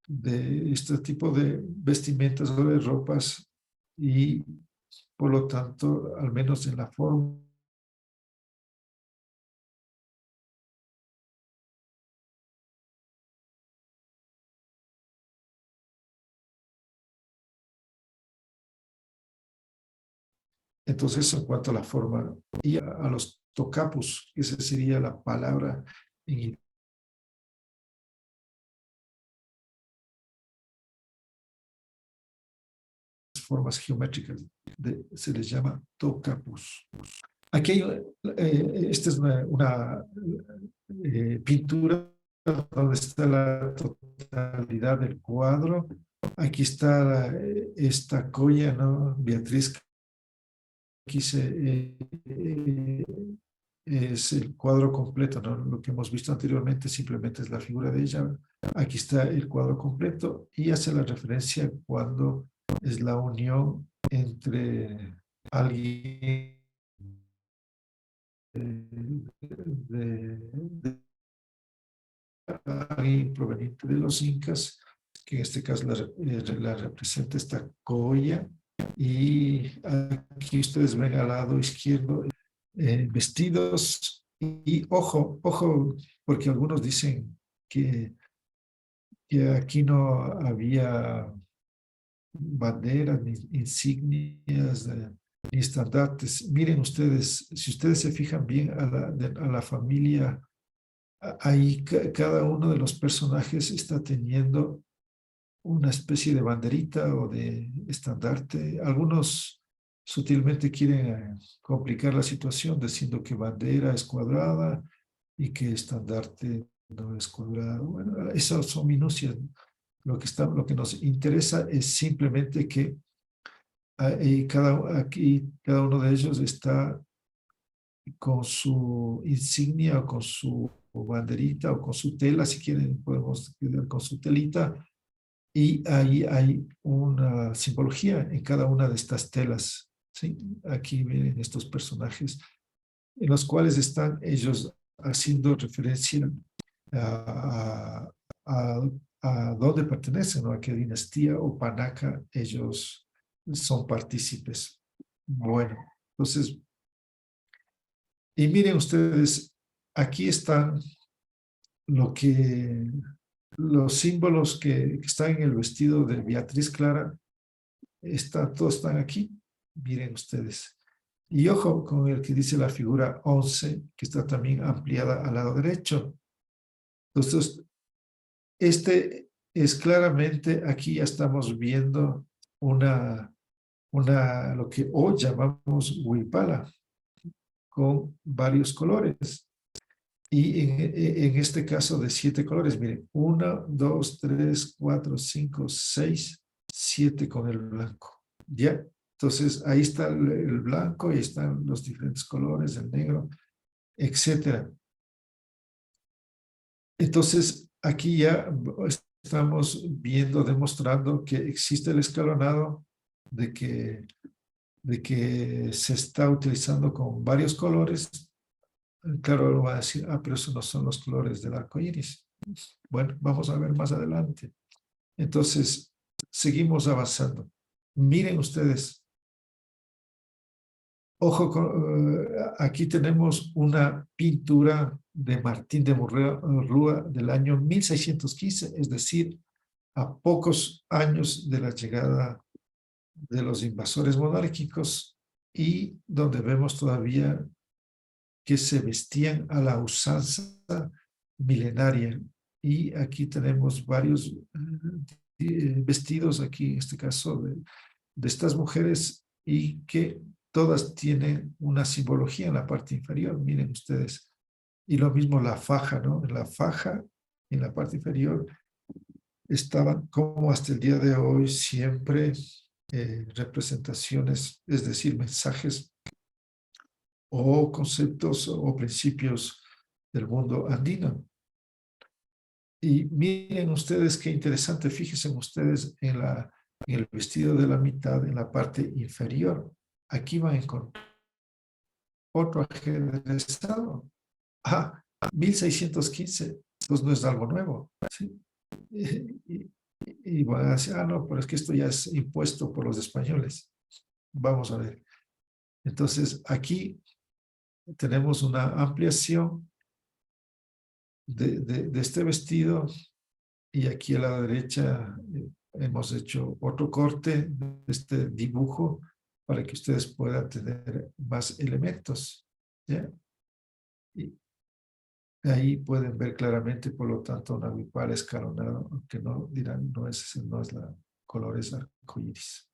de este tipo de vestimentas o de ropas y por lo tanto, al menos en la forma, entonces en cuanto a la forma y a los tocapos, esa sería la palabra en formas geométricas, se les llama tocapos. Aquí hay, esta es una pintura donde está la totalidad del cuadro. Aquí está esta colla, ¿no? Beatriz, aquí es el cuadro completo, ¿no? Lo que hemos visto anteriormente simplemente es la figura de ella. Aquí está el cuadro completo y hace la referencia cuando es la unión entre alguien de alguien proveniente de los incas, que en este caso la representa esta colla, y aquí ustedes ven al lado izquierdo vestidos y ojo, ojo, porque algunos dicen que aquí no había banderas, ni insignias, ni estandartes. Miren ustedes, si ustedes se fijan bien a la familia, ahí cada uno de los personajes está teniendo una especie de banderita o de estandarte. Algunos sutilmente quieren complicar la situación diciendo que bandera es cuadrada y que estandarte no es cuadrado. Bueno, esas son minucias. Lo que nos interesa es simplemente que Y cada uno de ellos está con su insignia o con su banderita o con su tela, si quieren podemos quedar con su telita, y ahí hay una simbología en cada una de estas telas, ¿sí? Aquí ven estos personajes en los cuales están ellos haciendo referencia a, a, a dónde pertenecen, ¿no? A qué dinastía o panaca ellos son partícipes. Bueno, entonces, y miren ustedes, aquí están lo que, los símbolos que están en el vestido de Beatriz Clara, todos están aquí, miren ustedes. Y ojo con el que dice la figura 11, que está también ampliada al lado derecho. Entonces, este es claramente, aquí ya estamos viendo lo que hoy llamamos huipala, con varios colores. Y en este caso de 7 colores, miren, 1, 2, 3, 4, 5, 6, 7 con el blanco. ¿Ya? Entonces, ahí está el blanco, ahí están los diferentes colores, el negro, etcétera. Entonces, aquí ya estamos viendo, demostrando que existe el escalonado, de que se está utilizando con varios colores. Claro, uno va a decir, pero esos no son los colores del arco iris. Bueno, vamos a ver más adelante. Entonces, seguimos avanzando. Miren ustedes, ojo, aquí tenemos una pintura de Martín de Rúa del año 1615, es decir, a pocos años de la llegada de los invasores monárquicos, y donde vemos todavía que se vestían a la usanza milenaria. Y aquí tenemos varios vestidos, aquí en este caso de estas mujeres, y que todas tienen una simbología en la parte inferior, miren ustedes. Y lo mismo la faja, ¿no? En la faja, en la parte inferior, estaban como hasta el día de hoy siempre representaciones, es decir, mensajes o conceptos o principios del mundo andino. Y miren ustedes qué interesante, fíjense ustedes en el vestido de la mitad, en la parte inferior. Aquí van a encontrar otro ajedrezado. 1615, pues no es algo nuevo. ¿Sí? Y van a decir, no, pero es que esto ya es impuesto por los españoles. Vamos a ver. Entonces, aquí tenemos una ampliación de este vestido, y aquí a la derecha hemos hecho otro corte de este dibujo para que ustedes puedan tener más elementos. ¿Ya? Y ahí pueden ver claramente, por lo tanto, una huipala escalonado, aunque no dirán, no es la colores arcoíris.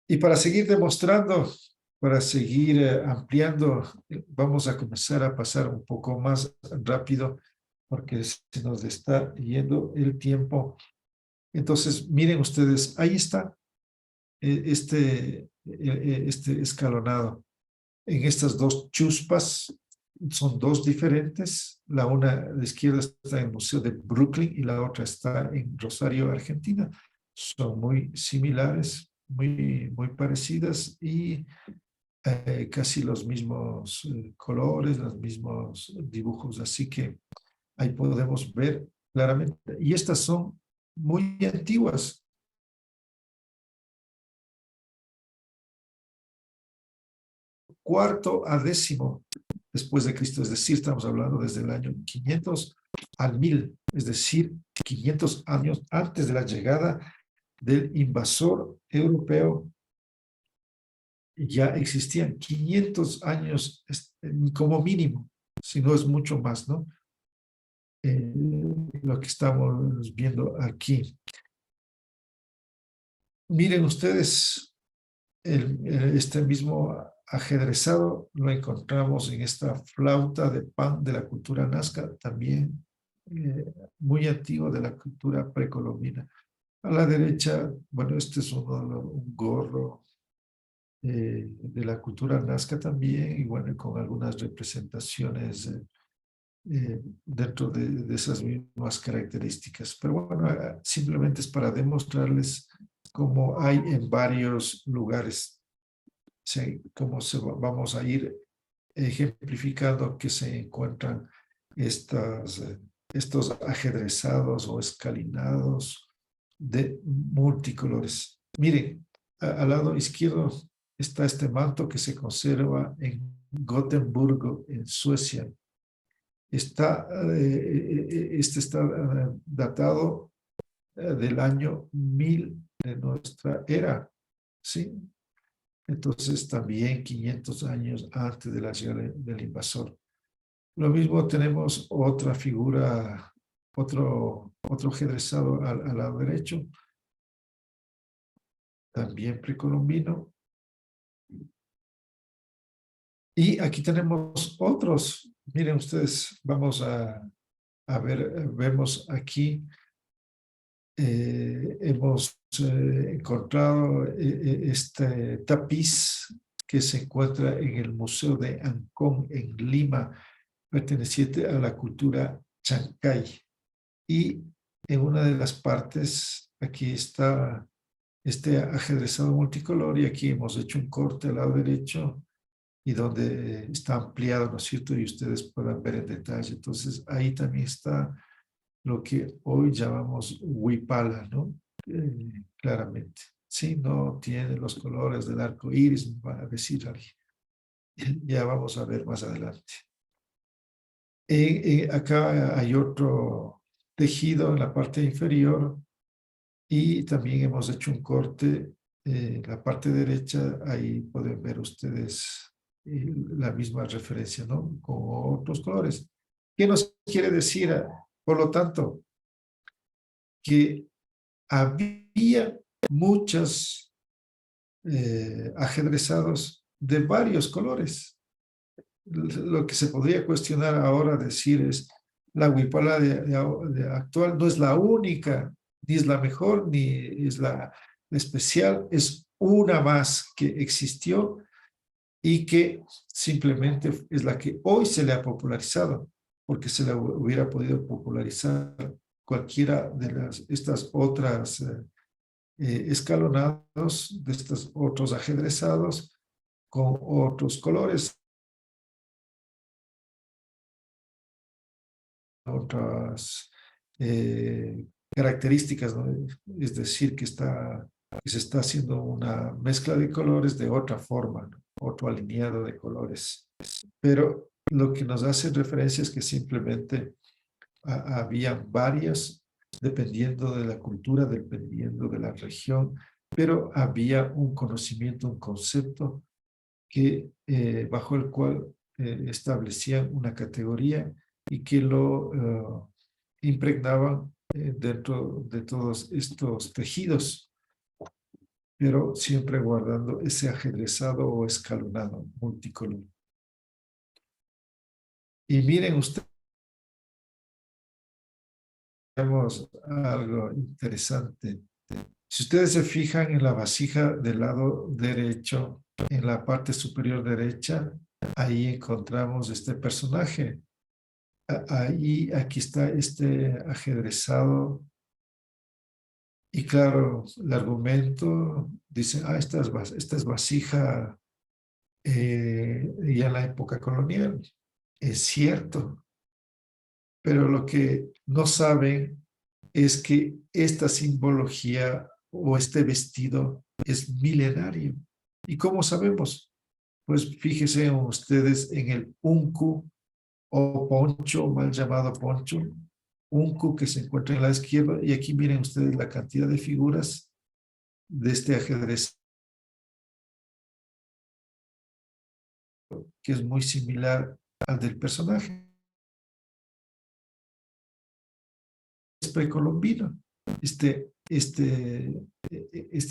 Y para seguir demostrando, para seguir ampliando, vamos a comenzar a pasar un poco más rápido porque se nos está yendo el tiempo. Entonces, miren ustedes, ahí está este escalonado. En estas dos chuspas, son dos diferentes. La una a la izquierda está en el Museo de Brooklyn y la otra está en Rosario, Argentina. Son muy similares, muy parecidas, y casi los mismos colores, los mismos dibujos. Así que ahí podemos ver claramente. Y estas son muy antiguas. Cuarto a décimo después de Cristo, es decir, estamos hablando desde el año 500 al 1000, es decir, 500 años antes de la llegada del invasor europeo. Ya existían 500 años como mínimo, si no es mucho más, ¿no? Lo que estamos viendo aquí. Miren ustedes, este mismo ajedrezado lo encontramos en esta flauta de pan de la cultura nazca, también muy antiguo de la cultura precolombina. A la derecha, bueno, este es un gorro de la cultura nazca también, y bueno, con algunas representaciones dentro de esas mismas características. Pero bueno, simplemente es para demostrarles cómo hay en varios lugares, ¿sí? Cómo vamos a ir ejemplificando que se encuentran estos ajedrezados o escalinados de multicolores. Miren, al lado izquierdo está este manto que se conserva en Gotemburgo, en Suecia. Este está datado del año 1000 de nuestra era, ¿sí? Entonces también 500 años antes de la llegada del invasor. Lo mismo tenemos otra figura, otro ajedrezado al lado derecho, también precolombino. Y aquí tenemos otros. Miren ustedes, vamos a ver, vemos aquí, hemos encontrado este tapiz que se encuentra en el Museo de Ancón, en Lima, perteneciente a la cultura Chancay. Y en una de las partes, aquí está este ajedrezado multicolor, y aquí hemos hecho un corte al lado derecho y donde está ampliado, ¿no es cierto? Y ustedes puedan ver en detalle. Entonces, ahí también está lo que hoy llamamos huipala, ¿no? Claramente. Sí, no tiene los colores del arco iris, va a decir alguien. Ya vamos a ver más adelante. Acá hay otro tejido en la parte inferior, y también hemos hecho un corte en la parte derecha. Ahí pueden ver ustedes la misma referencia, ¿no? Con otros colores. ¿Qué nos quiere decir? Por lo tanto, que había muchos ajedrezados de varios colores. Lo que se podría cuestionar ahora, decir, es la huipala de actual no es la única, ni es la mejor, ni es la especial, es una más que existió y que simplemente es la que hoy se le ha popularizado, porque se la hubiera podido popularizar cualquiera de estas otras escalonados, de estos otros ajedrezados con otros colores, otras características, ¿no? Es decir, que se está haciendo una mezcla de colores de otra forma, ¿no? Otro alineado de colores. Pero lo que nos hace referencia es que simplemente había varias, dependiendo de la cultura, dependiendo de la región, pero había un conocimiento, un concepto que, bajo el cual establecían una categoría y que lo impregnaban dentro de todos estos tejidos, pero siempre guardando ese ajedrezado o escalonado multicolor. Y miren ustedes, vemos algo interesante. Si ustedes se fijan en la vasija del lado derecho, en la parte superior derecha, ahí encontramos este personaje. Ahí, aquí está este ajedrezado. Y claro, el argumento dice, esta es vasija ya en la época colonial. Es cierto, pero lo que no saben es que esta simbología o este vestido es milenario. ¿Y cómo sabemos? Pues fíjense ustedes en el unku o poncho, mal llamado poncho, unku, que se encuentra en la izquierda, y aquí miren ustedes la cantidad de figuras de este ajedrez, que es muy similar al del personaje. Es precolombino. Este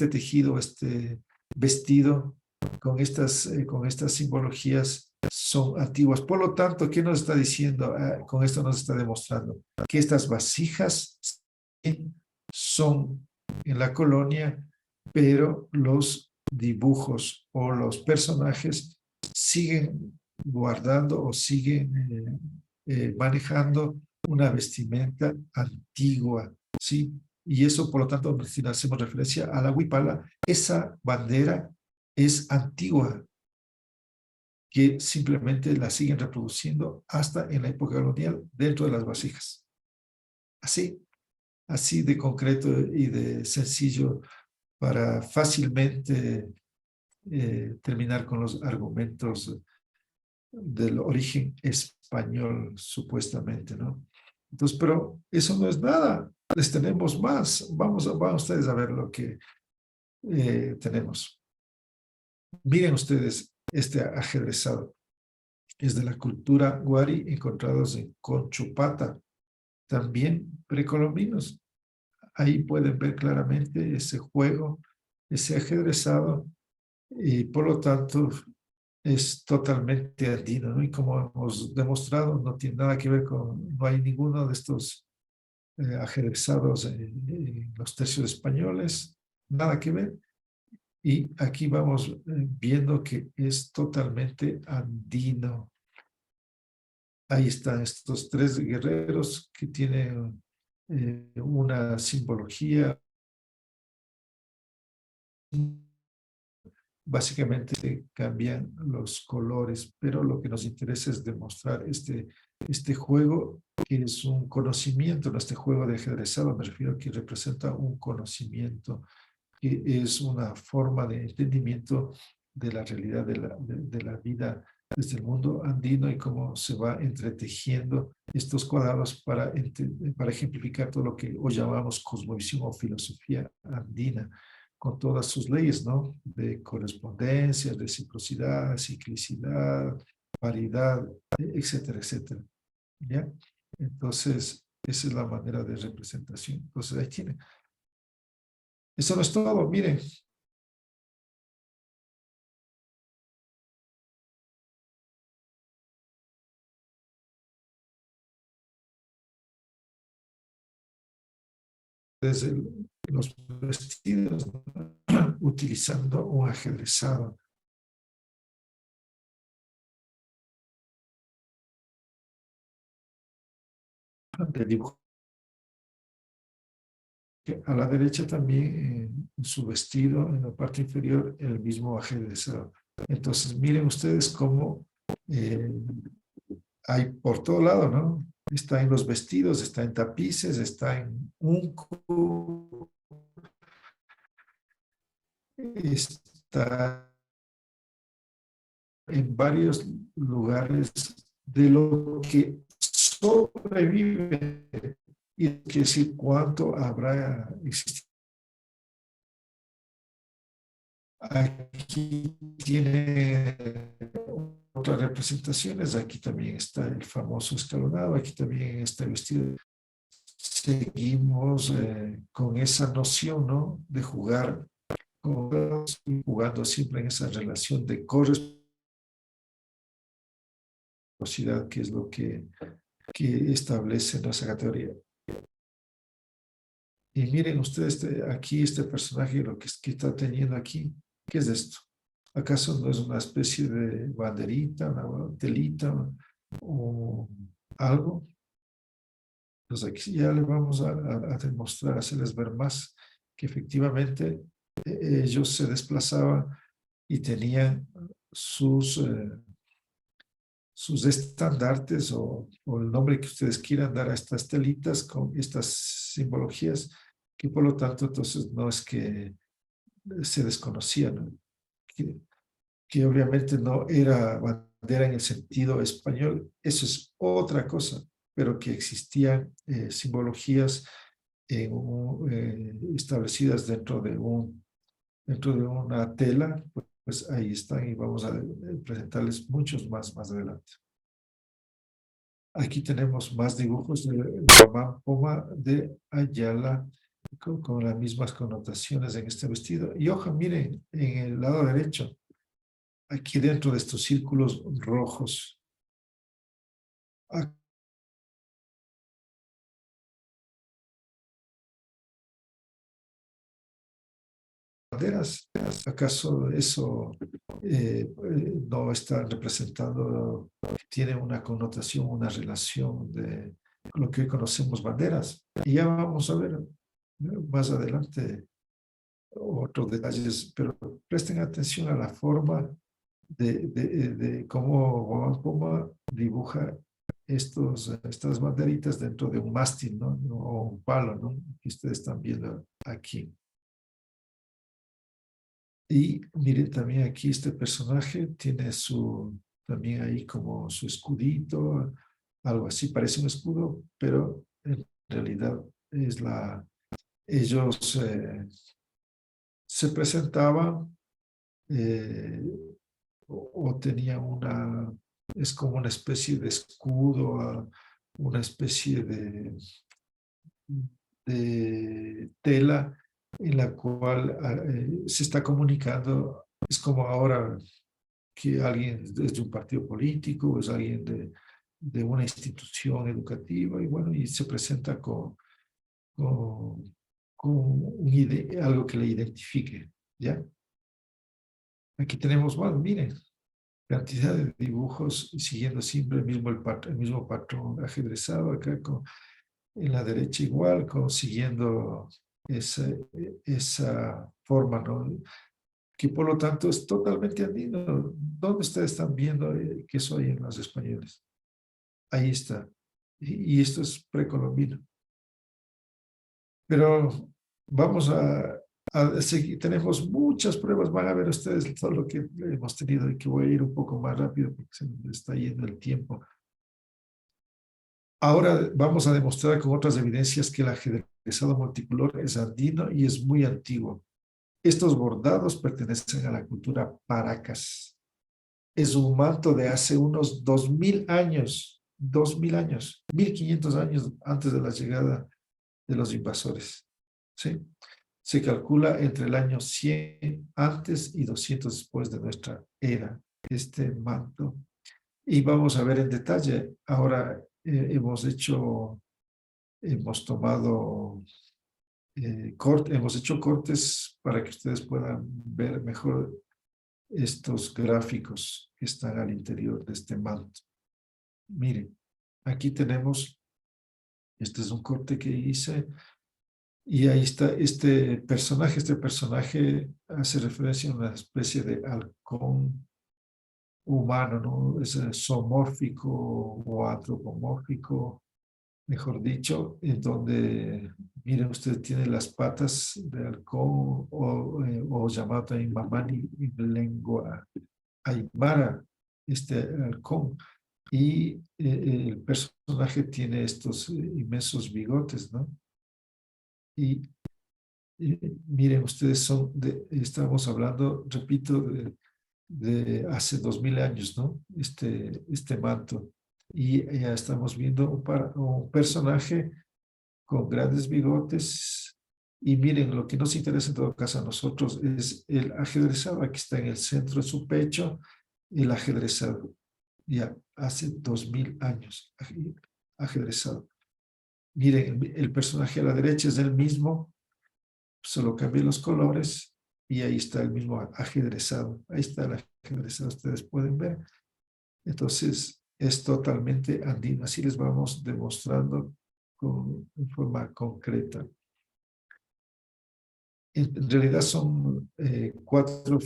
tejido, este vestido con estas simbologías son antiguas. Por lo tanto, ¿qué nos está diciendo? Con esto nos está demostrando que estas vasijas son en la colonia, pero los dibujos o los personajes siguen guardando o siguen manejando una vestimenta antigua, ¿sí? Y eso, por lo tanto, si hacemos referencia a la huipala, esa bandera es antigua, que simplemente la siguen reproduciendo hasta en la época colonial dentro de las vasijas. Así, así de concreto y de sencillo para fácilmente terminar con los argumentos del origen español, supuestamente, ¿no? Entonces, pero eso no es nada, les tenemos más. Van ustedes a ver lo que tenemos. Miren ustedes este ajedrezado. Es de la cultura Wari, encontrados en Conchupata, también precolombinos. Ahí pueden ver claramente ese juego, ese ajedrezado, y por lo tanto es totalmente andino, ¿no? Y como hemos demostrado, no tiene nada que ver con, no hay ninguno de estos ajedrezados en los tercios españoles, nada que ver. Y aquí vamos viendo que es totalmente andino. Ahí están estos tres guerreros que tienen una simbología. Básicamente cambian los colores, pero lo que nos interesa es demostrar este juego que es un conocimiento, no este juego de ajedrezado, me refiero a que representa un conocimiento, que es una forma de entendimiento de la realidad de la vida desde el mundo andino y cómo se va entretejiendo estos cuadrados para ejemplificar todo lo que hoy llamamos cosmovisión o filosofía andina, con todas sus leyes, ¿no? De correspondencia, reciprocidad, ciclicidad, paridad, etcétera, etcétera. ¿Ya? Entonces, esa es la manera de representación. Entonces, ahí tienen. Eso no es todo, miren. Desde los vestidos, ¿no? Utilizando un ajedrezado de dibujo. A la derecha también, en su vestido, en la parte inferior, el mismo ajedrezado. Entonces, miren ustedes cómo eh, hay por todo lado, ¿no? Está en los vestidos, está en tapices, está en un está en varios lugares de lo que sobrevive. Y que decir cuánto habrá existido. Aquí tiene otras representaciones, aquí también está el famoso escalonado, aquí también está el vestido. Seguimos con esa noción, ¿no? De jugar, jugando siempre en esa relación de corresponsabilidad, que es lo que establece nuestra categoría. Y miren ustedes aquí este personaje, lo que está teniendo aquí, ¿qué es esto? ¿Acaso no es una especie de banderita, una telita o algo? Pues aquí ya le vamos a demostrar, hacerles ver más que efectivamente ellos se desplazaban y tenían sus estandartes o el nombre que ustedes quieran dar a estas telitas con estas simbologías, que por lo tanto entonces no es que se desconocían, ¿no? Que obviamente no era bandera en el sentido español, eso es otra cosa, pero que existían simbologías establecidas dentro de una tela, pues ahí están y vamos a presentarles muchos más adelante. Aquí tenemos más dibujos de Román Poma de Ayala con las mismas connotaciones en este vestido. Y ojo, miren, en el lado derecho, aquí dentro de estos círculos rojos, banderas. ¿Acaso eso no está representando, tiene una connotación, una relación de lo que hoy conocemos banderas? Y ya vamos a ver más adelante otros detalles, pero presten atención a la forma de cómo Guamán Poma dibuja estas banderitas dentro de un mástil, ¿no? O un palo, ¿no? Que ustedes están viendo aquí. Y miren también aquí este personaje tiene también ahí como su escudito, algo así, parece un escudo, pero en realidad ellos se presentaban eh, o tenían es como una especie de escudo, una especie de tela en la cual se está comunicando. Es como ahora que alguien es de un partido político, es alguien de una institución educativa y bueno, y se presenta con, algo que le identifique, ¿ya? Aquí tenemos, bueno, miren, cantidad de dibujos siguiendo siempre el mismo patrón ajedrezado, acá en la derecha igual, consiguiendo esa forma, ¿no? Que por lo tanto es totalmente andino. ¿Dónde ustedes están viendo que soy en los españoles? Ahí está. Y esto es precolombino. Pero vamos a seguir. Tenemos muchas pruebas. Van a ver ustedes todo lo que hemos tenido y que voy a ir un poco más rápido porque se nos está yendo el tiempo. Ahora vamos a demostrar con otras evidencias que el ajedrezado multicolor es andino y es muy antiguo. Estos bordados pertenecen a la cultura Paracas. Es un manto de hace unos 2000 años, 1500 años antes de la llegada de los invasores. ¿Sí? Se calcula entre el año 100 antes y 200 después de nuestra era, este manto. Y vamos a ver en detalle. Ahora hemos tomado hemos hecho cortes para que ustedes puedan ver mejor estos gráficos que están al interior de este manto. Miren, aquí tenemos, este es un corte que hice, y ahí está este personaje hace referencia a una especie de halcón humano, ¿no? Es zoomórfico o antropomórfico, mejor dicho, en donde, miren, usted tiene las patas de halcón o llamado también mamani en lengua aymara, este halcón. Y el personaje tiene estos inmensos bigotes, ¿no? Y miren, ustedes estamos hablando, repito, de hace 2000 años, ¿no? Este manto. Y ya estamos viendo un personaje con grandes bigotes. Y miren, lo que nos interesa en todo caso a nosotros es el ajedrezado. Aquí está en el centro de su pecho, el ajedrezado. Ya hace 2000 años, ajedrezado. Miren, el personaje a la derecha es el mismo, solo cambié los colores y ahí está el mismo ajedrezado. Ahí está el ajedrezado, ustedes pueden ver. Entonces, es totalmente andino. Así les vamos demostrando en forma concreta. En realidad son cuatro,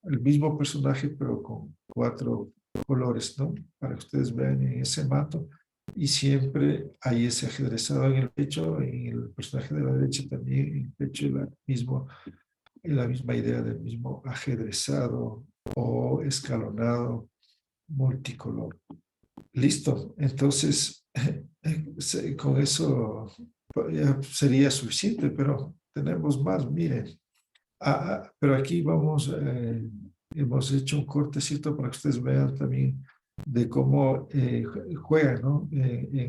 el mismo personaje, pero con cuatro colores, ¿no? Para que ustedes vean en ese mato. Y siempre hay ese ajedrezado en el pecho, en el personaje de la derecha también, en el pecho la misma idea del mismo ajedrezado o escalonado multicolor. Listo, entonces con eso ya sería suficiente, pero tenemos más, miren. Pero aquí hemos hecho un cortecito para que ustedes vean también de cómo juegan, ¿no?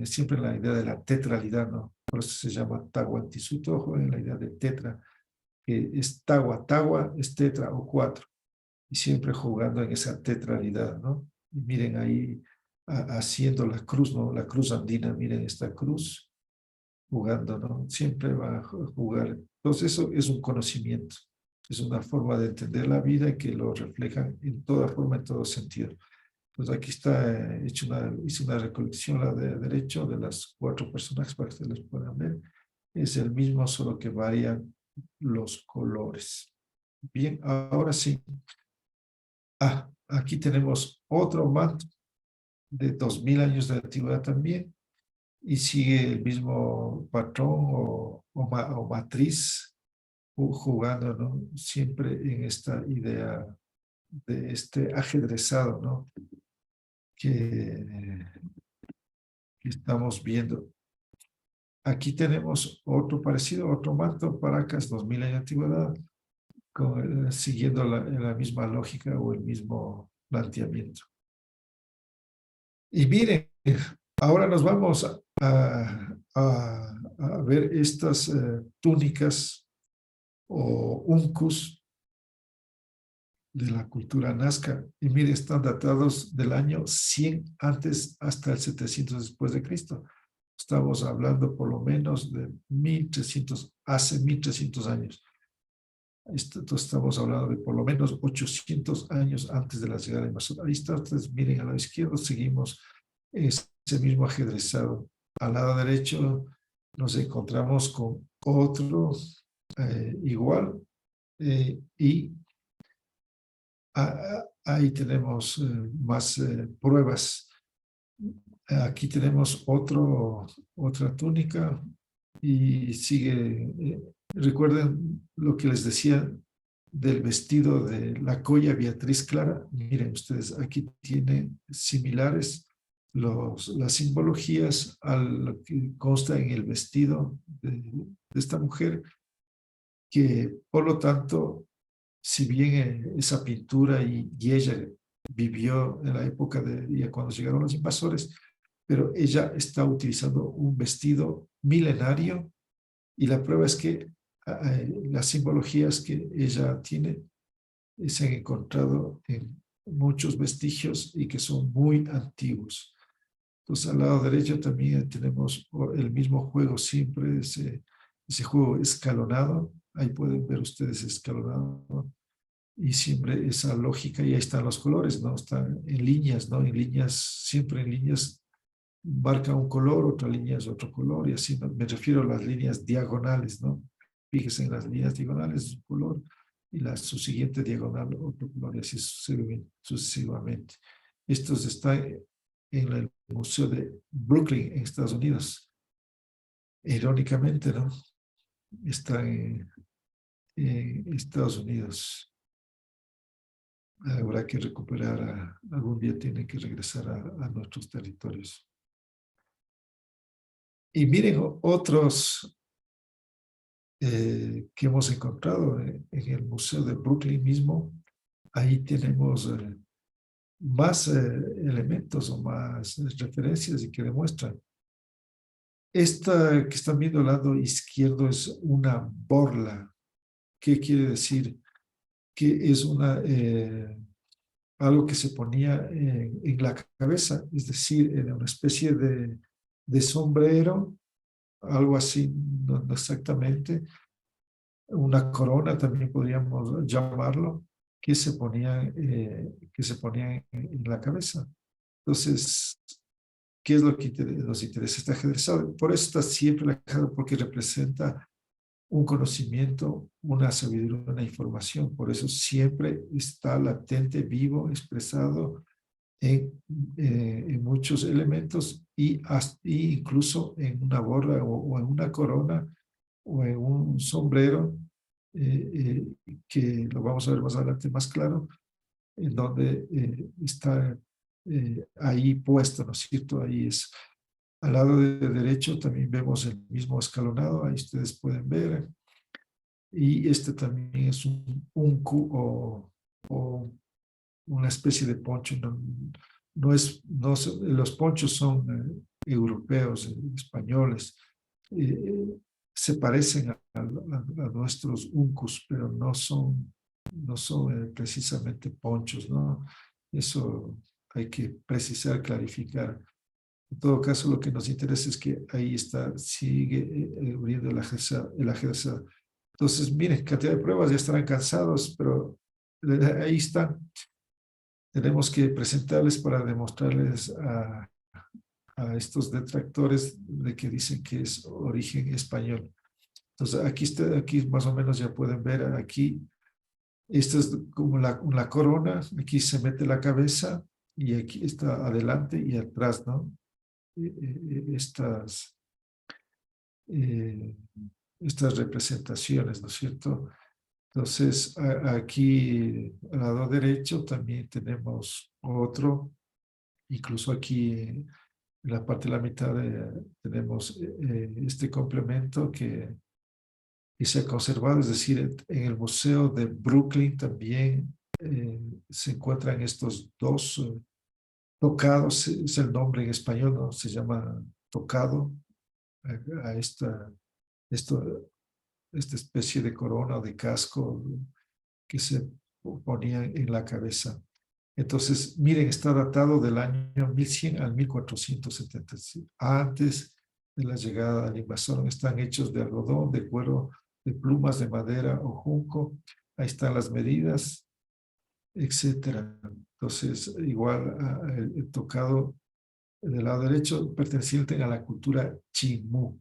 Siempre en la idea de la tetralidad, ¿no? Por eso se llama Tahuantinsuyo, juega en la idea de tetra, que es Tawa es tetra o cuatro, y siempre jugando en esa tetralidad, ¿no? Y miren ahí haciendo la cruz, ¿no? La cruz andina, miren esta cruz, jugando, ¿no? Siempre va a jugar. Entonces eso es un conocimiento, es una forma de entender la vida que lo refleja en toda forma, en todo sentido. Pues aquí está hice una recolección la de derecho de las 4 personajes para que ustedes los puedan ver. Es el mismo, solo que varían los colores. Bien, ahora sí. Aquí tenemos otro manto de 2000 años de antigüedad también y sigue el mismo patrón o matriz jugando, ¿no? Siempre en esta idea de este ajedrezado, ¿no? Que estamos viendo. Aquí tenemos otro parecido, otro manto, Paracas, 2000 años de antigüedad, siguiendo la misma lógica o el mismo planteamiento. Y miren, ahora nos vamos a ver estas túnicas o uncus de la cultura nazca. Y mire, están datados del año 100 antes hasta el 700 después de Cristo. Estamos hablando por lo menos de 1300, hace 1300 años. Entonces estamos hablando de por lo menos 800 años antes de la llegada de invasor. Ahí está, ustedes miren a la izquierda, seguimos ese mismo ajedrezado. Al lado derecho nos encontramos con otro igual y ahí tenemos más pruebas. Aquí tenemos otra túnica y sigue. Recuerden lo que les decía del vestido de la Colla Beatriz Clara. Miren ustedes, aquí tiene similares las simbologías a lo que consta en el vestido de esta mujer, que por lo tanto, si bien esa pintura y ella vivió en la época de cuando llegaron los invasores, pero ella está utilizando un vestido milenario y la prueba es que las simbologías que ella tiene se han encontrado en muchos vestigios y que son muy antiguos. Entonces, al lado derecho también tenemos el mismo juego, siempre ese juego escalonado. Ahí pueden ver ustedes escalonado y siempre esa lógica, y ahí están los colores, ¿no? Están en líneas, ¿no? En líneas, siempre en líneas marca un color, otra línea es otro color, y así me refiero a las líneas diagonales, ¿no? Fíjese en las líneas diagonales, un color, y su siguiente diagonal, otro color, y así sucesivamente. Estos están en el Museo de Brooklyn, en Estados Unidos. Irónicamente, ¿no? Están en Estados Unidos. Habrá que recuperar, algún día tiene que regresar a nuestros territorios. Y miren otros que hemos encontrado en el Museo de Brooklyn mismo. Ahí tenemos más elementos o más referencias y que demuestran. Esta que están viendo al lado izquierdo es una borla. ¿Qué quiere decir? Que es algo que se ponía en la cabeza, es decir, era una especie de sombrero, algo así, no exactamente, una corona también podríamos llamarlo, que se ponía en la cabeza. Entonces, ¿qué es lo que nos interesa? Este ajedrezado. Por eso está siempre el ajedrezado, porque representa un conocimiento, una sabiduría, una información. Por eso siempre está latente, vivo, expresado en muchos elementos y incluso en una borra o en una corona o en un sombrero, que lo vamos a ver más adelante más claro, en donde está ahí puesto, ¿no es cierto? Ahí es. Al lado de derecho también vemos el mismo escalonado, ahí ustedes pueden ver. Y este también es un o una especie de poncho. Los ponchos son europeos, españoles. Eh, Se parecen a nuestros uncus, pero no son precisamente ponchos, ¿no? Eso hay que precisar, clarificar. En todo caso, lo que nos interesa es que ahí está, sigue abriendo el Ajedrez. Entonces, miren, cantidad de pruebas, ya estarán cansados, pero ahí están. Tenemos que presentarles para demostrarles a estos detractores de que dicen que es origen español. Entonces, aquí está, aquí más o menos ya pueden ver, aquí, esta es como la corona, aquí se mete la cabeza y aquí está adelante y atrás, ¿no? Estas, eh, estas representaciones, ¿no es cierto? Entonces, aquí al lado derecho también tenemos otro, incluso aquí en la parte de la mitad tenemos este complemento que se ha conservado, es decir, en el Museo de Brooklyn también se encuentran estos dos tocados, es el nombre en español, ¿no? Se llama tocado a esto, esta especie de corona o de casco que se ponía en la cabeza. Entonces, miren, está datado del año 1100 al 1475. Antes de la llegada del invasor, están hechos de algodón, de cuero, de plumas de madera o junco. Ahí están las medidas, etcétera. Entonces, igual el tocado del lado derecho perteneciente a la cultura Chimú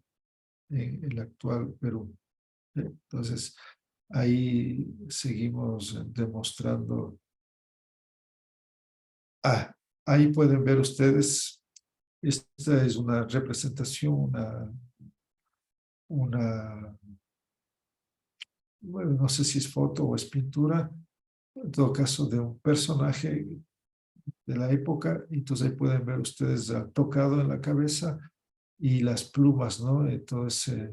en el actual Perú. Entonces, ahí seguimos demostrando. Ahí pueden ver ustedes, esta es una representación, bueno, no sé si es foto o es pintura, en todo caso de un personaje de la época, entonces ahí pueden ver ustedes tocado en la cabeza y las plumas, ¿no? Entonces,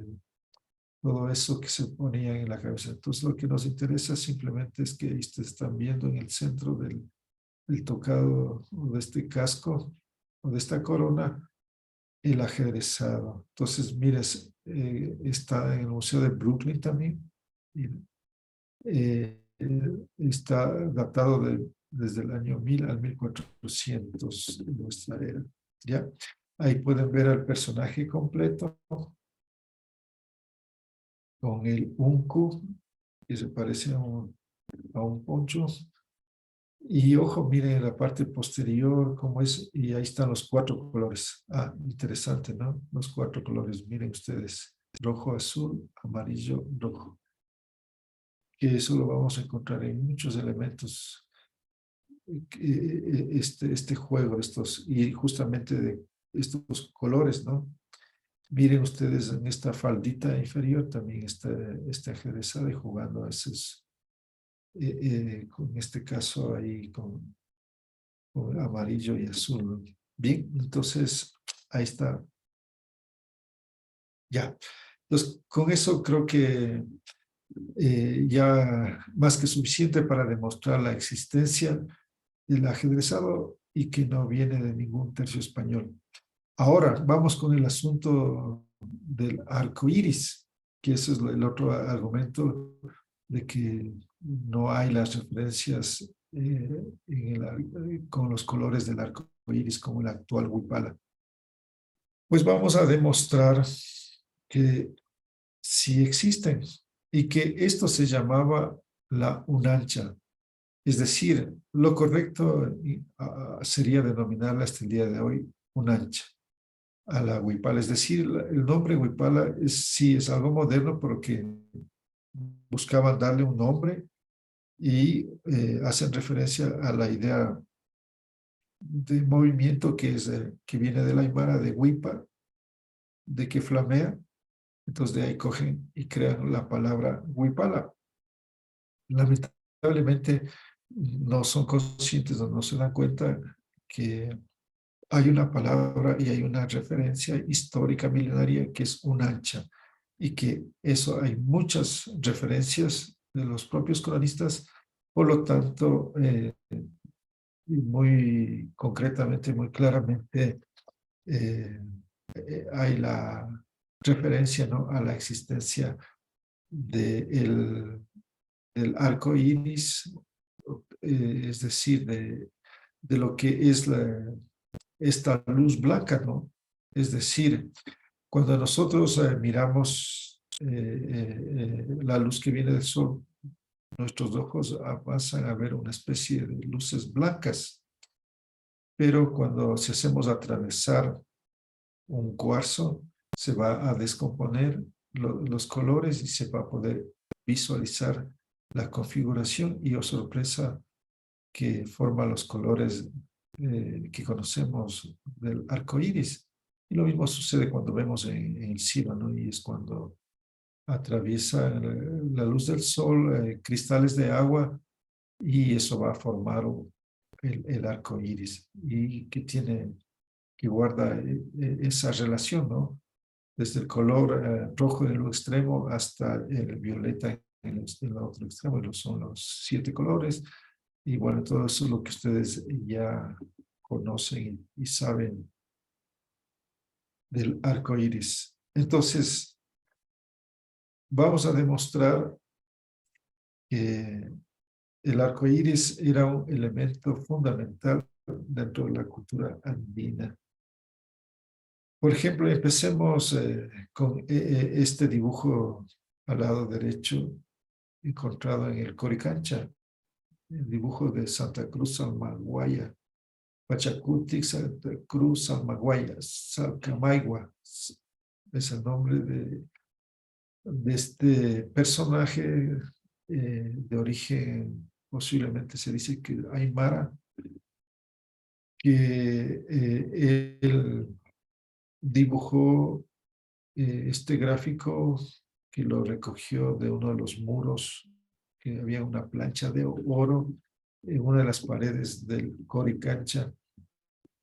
todo eso que se ponía en la cabeza. Entonces, lo que nos interesa simplemente es que ahí ustedes están viendo en el centro del tocado o de este casco o de esta corona, el ajedrezado. Entonces, mires, está en el Museo de Brooklyn también. Y, está datado desde el año 1000 al 1400 de nuestra era. ¿Ya? Ahí pueden ver al personaje completo con el unku, que se parece a un poncho. Y ojo, miren en la parte posterior cómo es, y ahí están los cuatro colores. Interesante, ¿no? Los cuatro colores, miren ustedes, rojo, azul, amarillo, rojo. Que eso lo vamos a encontrar en muchos elementos, este juego, y justamente de estos colores, ¿no? Miren ustedes en esta faldita inferior también está este ajedrezado y jugando a esos, con este caso ahí con amarillo y azul. Bien, entonces ahí está. Ya. Entonces, con eso creo que ya más que suficiente para demostrar la existencia del ajedrezado y que no viene de ningún tercio español. Ahora, vamos con el asunto del arco iris, que eso es el otro argumento de que no hay las referencias con los colores del arco iris como el actual Huipala. Pues vamos a demostrar que sí existen y que esto se llamaba la unancha. Es decir, lo correcto sería denominarla hasta el día de hoy unancha a la Huipala. Es decir, el nombre Huipala sí es algo moderno, pero que buscaban darle un nombre y hacen referencia a la idea de movimiento que viene de la aymara de Huipa, de que flamea. Entonces de ahí cogen y crean la palabra Huipala. Lamentablemente no son conscientes o no se dan cuenta que hay una palabra y hay una referencia histórica milenaria que es un ancha y que eso hay muchas referencias de los propios cronistas, por lo tanto, muy concretamente, muy claramente, eh, hay la referencia, ¿no?, a la existencia del arco iris, es decir, de lo que es esta luz blanca, ¿no? Es decir, cuando nosotros miramos la luz que viene del sol, nuestros ojos pasan a ver una especie de luces blancas, pero cuando si hacemos atravesar un cuarzo, se va a descomponer los colores y se va a poder visualizar la configuración y, oh sorpresa, que forma los colores que conocemos del arco iris. Y lo mismo sucede cuando vemos en el cielo, ¿no? Y es cuando atraviesa la luz del sol, cristales de agua, y eso va a formar el arco iris, y que guarda esa relación, ¿no? Desde el color rojo en el extremo hasta el violeta en el otro extremo, y son los 7 colores. Y bueno, todo eso es lo que ustedes ya conocen y saben del arco iris. Entonces, vamos a demostrar que el arco iris era un elemento fundamental dentro de la cultura andina. Por ejemplo, empecemos con este dibujo al lado derecho, encontrado en el Coricancha, el dibujo de Santa Cruz Salmaguaya, Pachacutic, Santa Cruz Salmaguaya, Salcamaigua, es el nombre de este personaje de origen, posiblemente se dice que Aymara, que él dibujó este gráfico, que lo recogió de uno de los muros, que había una plancha de oro en una de las paredes del Coricancha,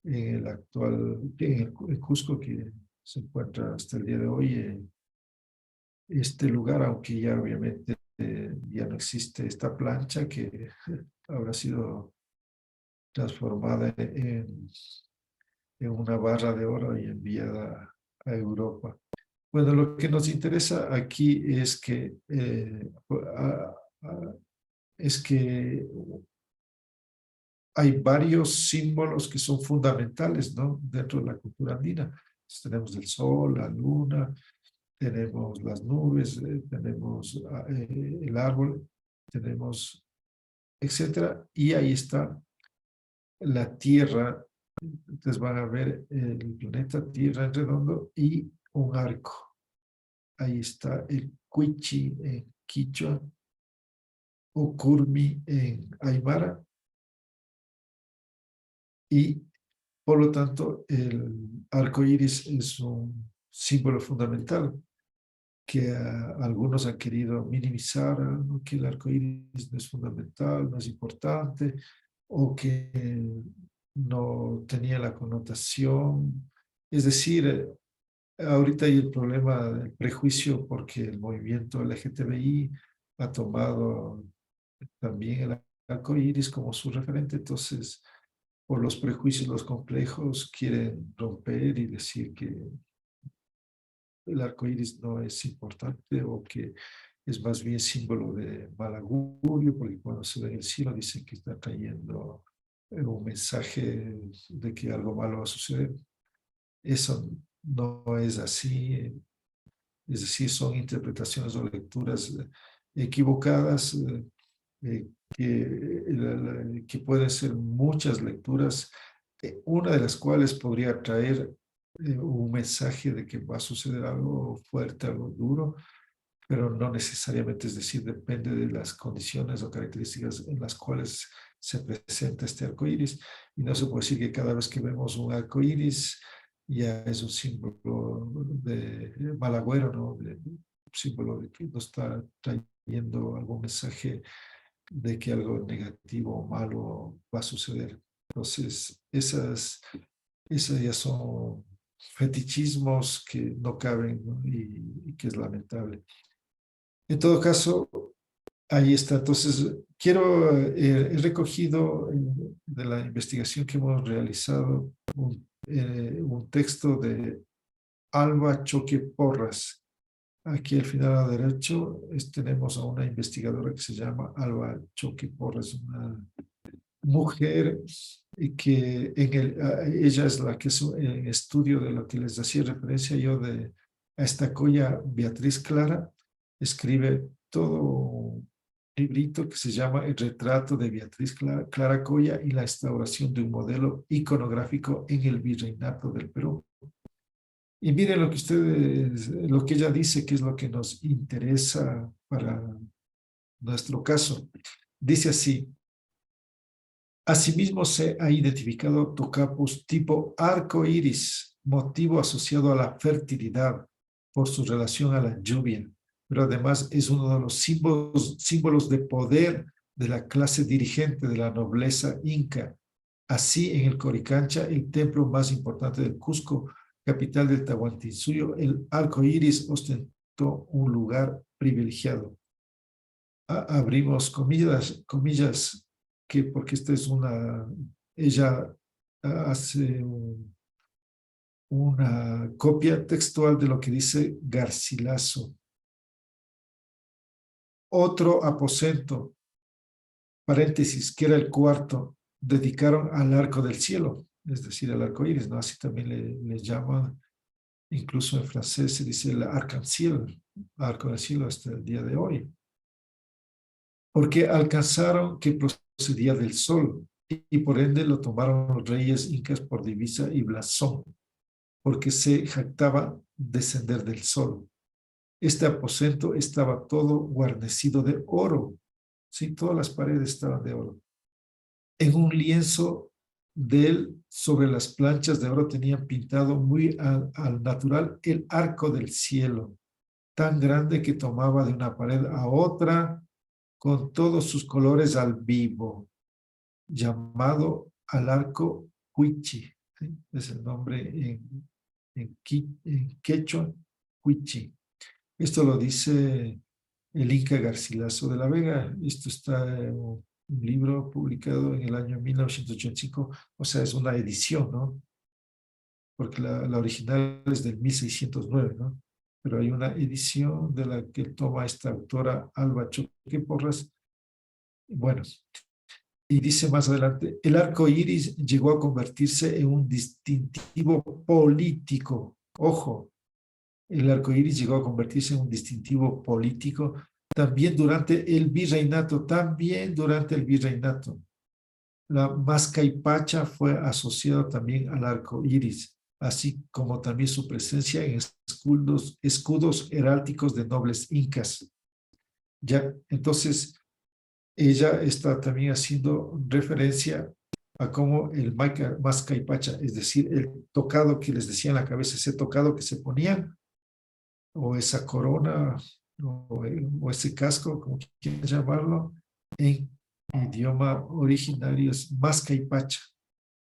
en el actual, en Cusco, que se encuentra hasta el día de hoy. Este lugar, aunque ya obviamente ya no existe esta plancha, que habrá sido transformada en una barra de oro y enviada a Europa. Bueno, lo que nos interesa aquí es que hay varios símbolos que son fundamentales, ¿no? Dentro de la cultura andina. Entonces, tenemos el sol, la luna, tenemos las nubes, tenemos el árbol, tenemos, etcétera. Y ahí está la Tierra. Entonces van a ver el planeta Tierra en redondo y un arco. Ahí está el Cuichi en Quichua, o Curmi en Aymara, y por lo tanto el arco iris es un símbolo fundamental que algunos han querido minimizar, ¿no? Que el arco iris no es fundamental, no es importante, o que no tenía la connotación. Es decir, ahorita hay el problema del prejuicio porque el movimiento LGTBI ha tomado también el arco iris como su referente. Entonces, por los prejuicios, los complejos, quieren romper y decir que el arco iris no es importante, o que es más bien símbolo de mal augurio, porque cuando se ve en el cielo dicen que está trayendo un mensaje de que algo malo va a suceder. Eso no es así. Es decir, son interpretaciones o lecturas equivocadas, que pueden ser muchas lecturas, una de las cuales podría traer un mensaje de que va a suceder algo fuerte, algo duro, pero no necesariamente. Es decir, depende de las condiciones o características en las cuales se presenta este arco iris. Y no se puede decir que cada vez que vemos un arco iris ya es un símbolo de mal agüero, ¿no? Un símbolo de que nos está trayendo algún mensaje de que algo negativo o malo va a suceder. Entonces, esas ya son fetichismos que no caben, ¿no? Y que es lamentable. En todo caso, ahí está. Entonces, he recogido de la investigación que hemos realizado un texto de Alba Choque Porras. Aquí al final a la derecha tenemos a una investigadora que se llama Alba Choque Porras, una mujer que ella es la que es en estudio de lo que les hacía referencia yo de a esta colla Beatriz Clara, escribe todo un librito que se llama El retrato de Beatriz Clara Colla y la instauración de un modelo iconográfico en el virreinato del Perú. Y miren lo que ustedes, lo que ella dice, que es lo que nos interesa para nuestro caso. Dice así: asimismo se ha identificado tocapos tipo arco iris, motivo asociado a la fertilidad por su relación a la lluvia, pero además es uno de los símbolos de poder de la clase dirigente de la nobleza inca. Así, en el Coricancha, el templo más importante del Cusco, capital del Tahuantinsuyo, el arco iris ostentó un lugar privilegiado. Abrimos comillas, comillas, que porque esta es ella hace una copia textual de lo que dice Garcilaso. Otro aposento, paréntesis, que era el cuarto, dedicaron al arco del cielo, es decir, al arco iris, ¿no? Así también le llaman, incluso en francés se dice el arc-en-ciel, arco del cielo hasta el día de hoy, porque alcanzaron que procedía del sol y por ende lo tomaron los reyes incas por divisa y blasón, porque se jactaba descender del sol. Este aposento estaba todo guarnecido de oro, sí, todas las paredes estaban de oro. En un lienzo de él, sobre las planchas de oro, tenían pintado muy al natural el arco del cielo, tan grande que tomaba de una pared a otra, con todos sus colores al vivo, llamado al arco Huichi, ¿sí? Es el nombre en quechua, Huichi. Esto lo dice el Inca Garcilaso de la Vega. Esto está en un libro publicado en el año 1985, o sea, es una edición, ¿no? Porque la original es del 1609, ¿no? Pero hay una edición de la que toma esta autora Alba Choque Porras. Bueno, y dice más adelante, el arco iris llegó a convertirse en un distintivo político. Ojo, el arco iris llegó a convertirse en un distintivo político también durante el virreinato. La mascaipacha fue asociada también al arco iris, así como también su presencia en escudos heráldicos de nobles incas. Ya, entonces, ella está también haciendo referencia a cómo el mascaipacha, es decir, el tocado que les decía en la cabeza, ese tocado que se ponían, o esa corona, o ese casco, como quieran llamarlo, en idioma originario es mascaipacha.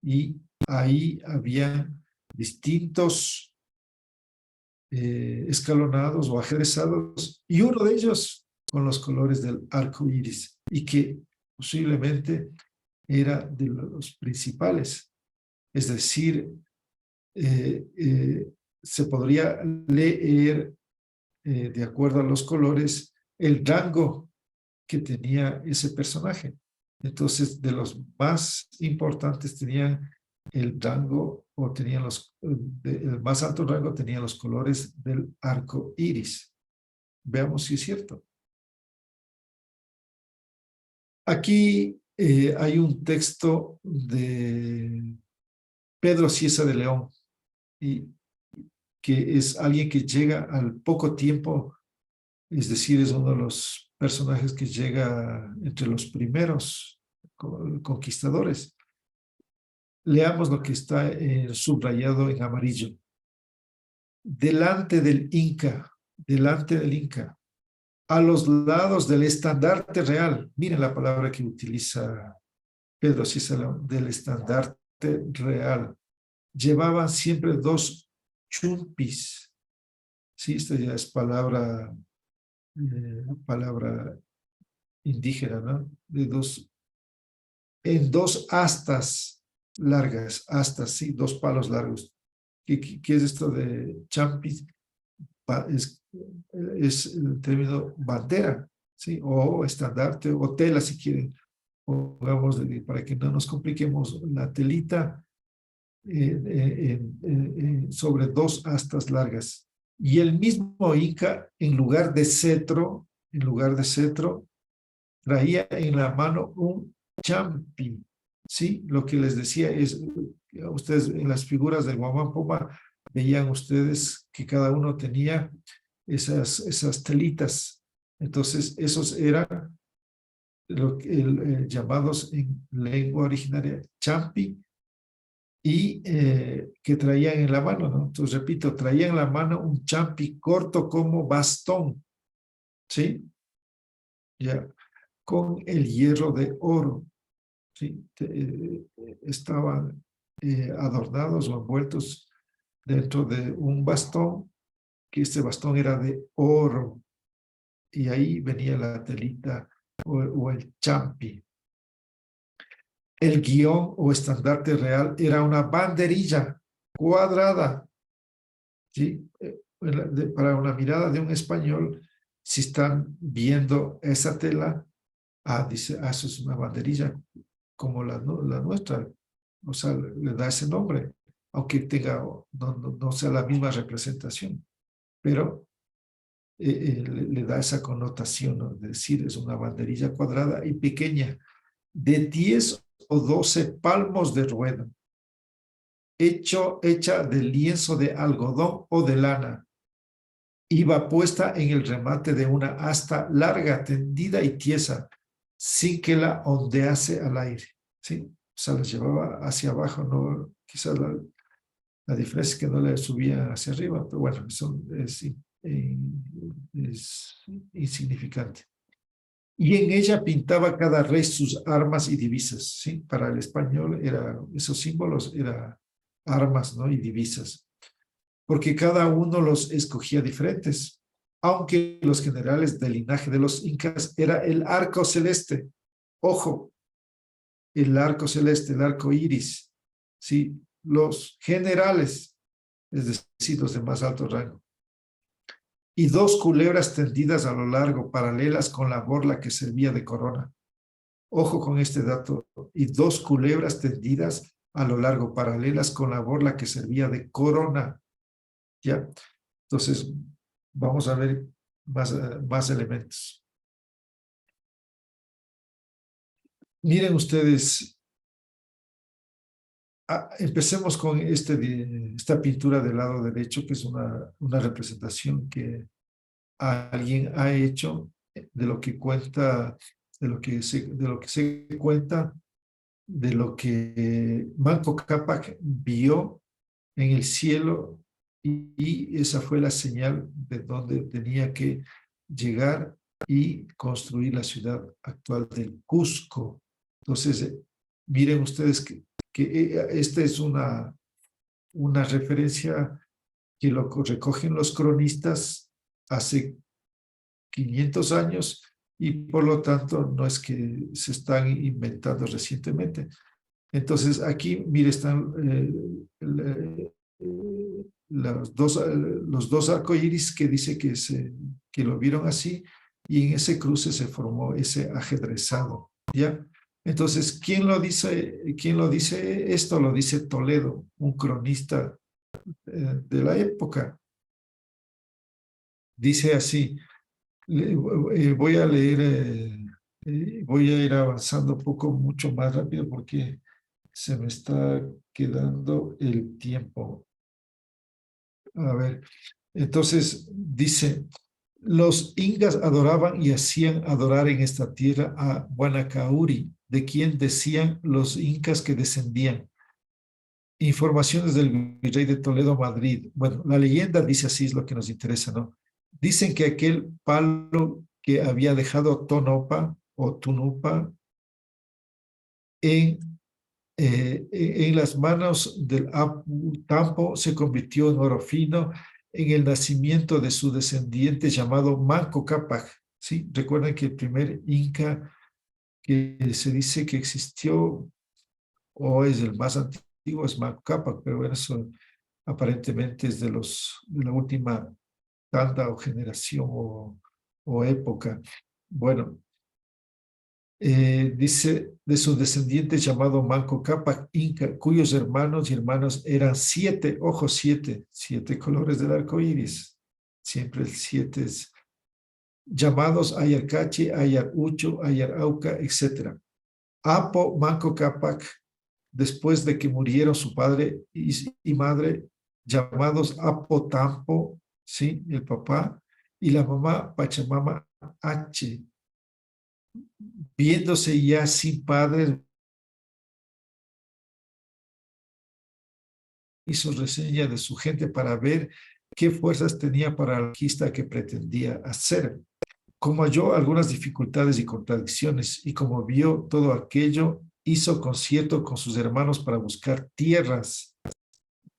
Y ahí había distintos escalonados o ajedrezados, y uno de ellos con los colores del arco iris, y que posiblemente era de los principales. Es decir, se podría leer, de acuerdo a los colores, el rango que tenía ese personaje. Entonces, de los más importantes tenían el rango, o tenían el más alto rango tenían los colores del arco iris. Veamos si es cierto. Aquí hay un texto de Pedro Cieza de León, y que es alguien que llega al poco tiempo, es decir, es uno de los personajes que llega entre los primeros conquistadores. Leamos lo que está subrayado en amarillo. Delante del Inca, a los lados del estandarte real, miren la palabra que utiliza Pedro Cícero, del estandarte real, llevaban siempre dos chumpis. Sí, esta ya es palabra indígena, ¿no? En dos astas largas, astas, sí, dos palos largos. ¿Qué es esto de champis? Es el término bandera, ¿sí? O estandarte, o tela si quieren. pongamos, para que no nos compliquemos, la telita sobre dos astas largas. Y el mismo Inca, en lugar de cetro, traía en la mano un champi, ¿sí? Lo que les decía es, ustedes en las figuras del Guamán Poma, veían ustedes que cada uno tenía esas telitas. Entonces, esos eran llamados en lengua originaria champi, y que traían en la mano, ¿no? Entonces, repito, traían en la mano un champi corto como bastón, ¿sí? Ya, con el hierro de oro, ¿sí? Estaban adornados o envueltos dentro de un bastón, que este bastón era de oro, y ahí venía la telita o el champi. El guión o estandarte real era una banderilla cuadrada, ¿sí? Para una mirada de un español, si están viendo esa tela, dice, eso es una banderilla como la nuestra, o sea, le da ese nombre, aunque tenga, no sea la misma representación, pero le da esa connotación, ¿no? De decir, es una banderilla cuadrada y pequeña, de 10 o 12 palmos de rueda, hecha de lienzo de algodón o de lana. Iba puesta en el remate de una asta larga, tendida y tiesa, sin que la ondease al aire, ¿sí? O sea, la llevaba hacia abajo, no, quizás la diferencia es que no le subía hacia arriba, pero bueno, eso es insignificante. Y en ella pintaba cada rey sus armas y divisas, ¿sí? Para el español esos símbolos eran armas, ¿no? Y divisas, porque cada uno los escogía diferentes, aunque los generales del linaje de los incas era el arco celeste. Ojo, el arco celeste, el arco iris, ¿sí? Los generales, es decir, los de más alto rango. Y dos culebras tendidas a lo largo, paralelas con la borla que servía de corona. Ojo con este dato. Y dos culebras tendidas a lo largo, paralelas con la borla que servía de corona. ¿Ya? Entonces, vamos a ver más elementos. Miren ustedes, empecemos con esta pintura del lado derecho, que es una representación que alguien ha hecho de lo que cuenta, de lo que se cuenta, de lo que Manco Cápac vio en el cielo, y esa fue la señal de donde tenía que llegar y construir la ciudad actual del Cusco. Entonces, miren ustedes que esta es una referencia que lo recogen los cronistas hace 500 años, y por lo tanto no es que se están inventando recientemente. Entonces aquí, mire, están los dos arcoíris que dice que lo vieron así, y en ese cruce se formó ese ajedrezado, ¿ya? Entonces, ¿quién lo dice esto? Lo dice Toledo, un cronista de la época. Dice así, voy a leer, voy a ir avanzando un poco, mucho más rápido, porque se me está quedando el tiempo. A ver, entonces dice, los incas adoraban y hacían adorar en esta tierra a Guanacauri, de quien decían los incas que descendían. Informaciones del virrey de Toledo, Madrid. Bueno, la leyenda dice así, es lo que nos interesa, ¿no? Dicen que aquel palo que había dejado Tonopa o Tunupa en en las manos del Apu Tampo se convirtió en oro fino en el nacimiento de su descendiente llamado Manco Cápac, ¿sí? Recuerden que el primer inca que se dice que existió, o es el más antiguo, es Manco Cápac, pero bueno, eso aparentemente es de la última tanda o generación o época. Bueno, Dice de sus descendientes llamado Manco Cápac Inca, cuyos hermanos y hermanas eran siete, ojo, siete colores del arco iris. Siempre el siete es llamados Ayarcachi, Ayar Ucho, Ayar Auca, etc. Apo Manco Cápac, después de que murieron su padre y madre, llamados Apo Tampo, ¿sí? El papá, y la mamá Pachamama H, viéndose ya sin padres, hizo reseña de su gente para ver qué fuerzas tenía para la conquista que pretendía hacer. Como halló algunas dificultades y contradicciones y como vio todo aquello, hizo concierto con sus hermanos para buscar tierras,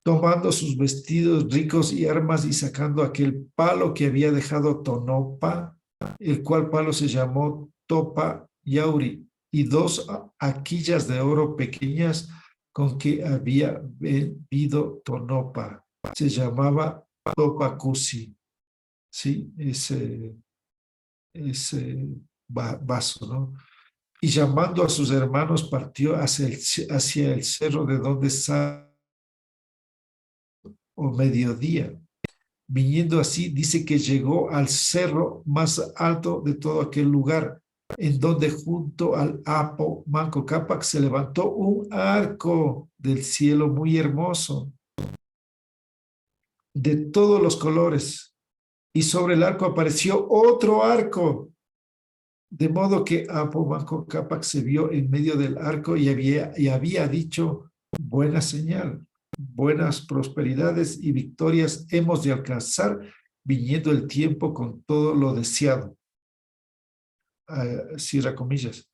tomando sus vestidos ricos y armas y sacando aquel palo que había dejado Tonopa, el cual palo se llamó Topa Yauri, y dos aquillas de oro pequeñas con que había bebido Tonopa. Se llamaba Topa Cusi, ¿sí? Ese vaso, ¿no? Y llamando a sus hermanos partió hacia el cerro de donde sale o mediodía. Viniendo así, dice que llegó al cerro más alto de todo aquel lugar, en donde junto al Apo Manco Cápac se levantó un arco del cielo muy hermoso, de todos los colores, y sobre el arco apareció otro arco, de modo que Apo Manco Cápac se vio en medio del arco y había dicho, buena señal, buenas prosperidades y victorias hemos de alcanzar viniendo el tiempo con todo lo deseado. Cierra comillas.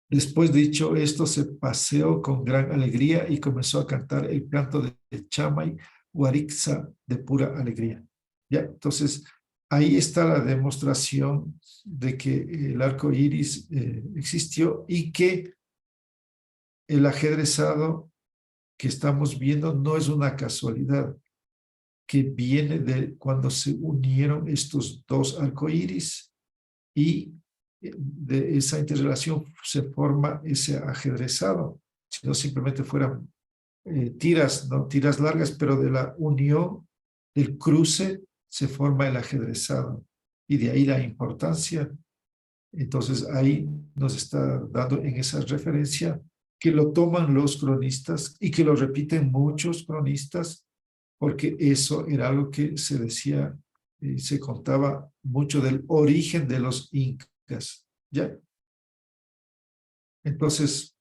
Después de dicho esto, se paseó con gran alegría y comenzó a cantar el canto de Chamay Guarixa de pura alegría. Ya, entonces ahí está la demostración de que el arco iris existió y que el ajedrezado que estamos viendo no es una casualidad, que viene de cuando se unieron estos dos arcoíris y de esa interrelación se forma ese ajedrezado. Si no simplemente fueran tiras, ¿no? Tiras largas, pero de la unión, del cruce, se forma el ajedrezado. Y de ahí la importancia. Entonces ahí nos está dando en esa referencia que lo toman los cronistas y que lo repiten muchos cronistas, porque eso era algo que se decía y se contaba mucho del origen de los incas, ¿ya? Entonces,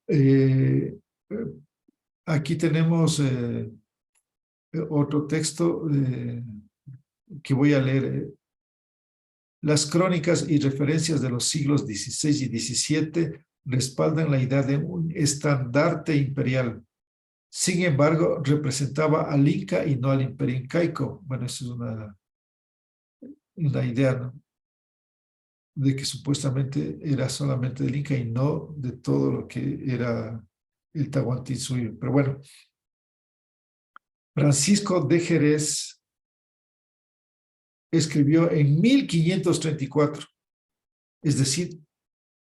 eh, aquí tenemos otro texto que voy a leer. Las crónicas y referencias de los siglos XVI y XVII respaldan la idea de un estandarte imperial. Sin embargo, representaba al Inca y no al imperio incaico. Bueno, esa es una idea, ¿no? De que supuestamente era solamente del Inca y no de todo lo que era el Tahuantinsuyo. Pero bueno, Francisco de Jerez escribió en 1534, es decir,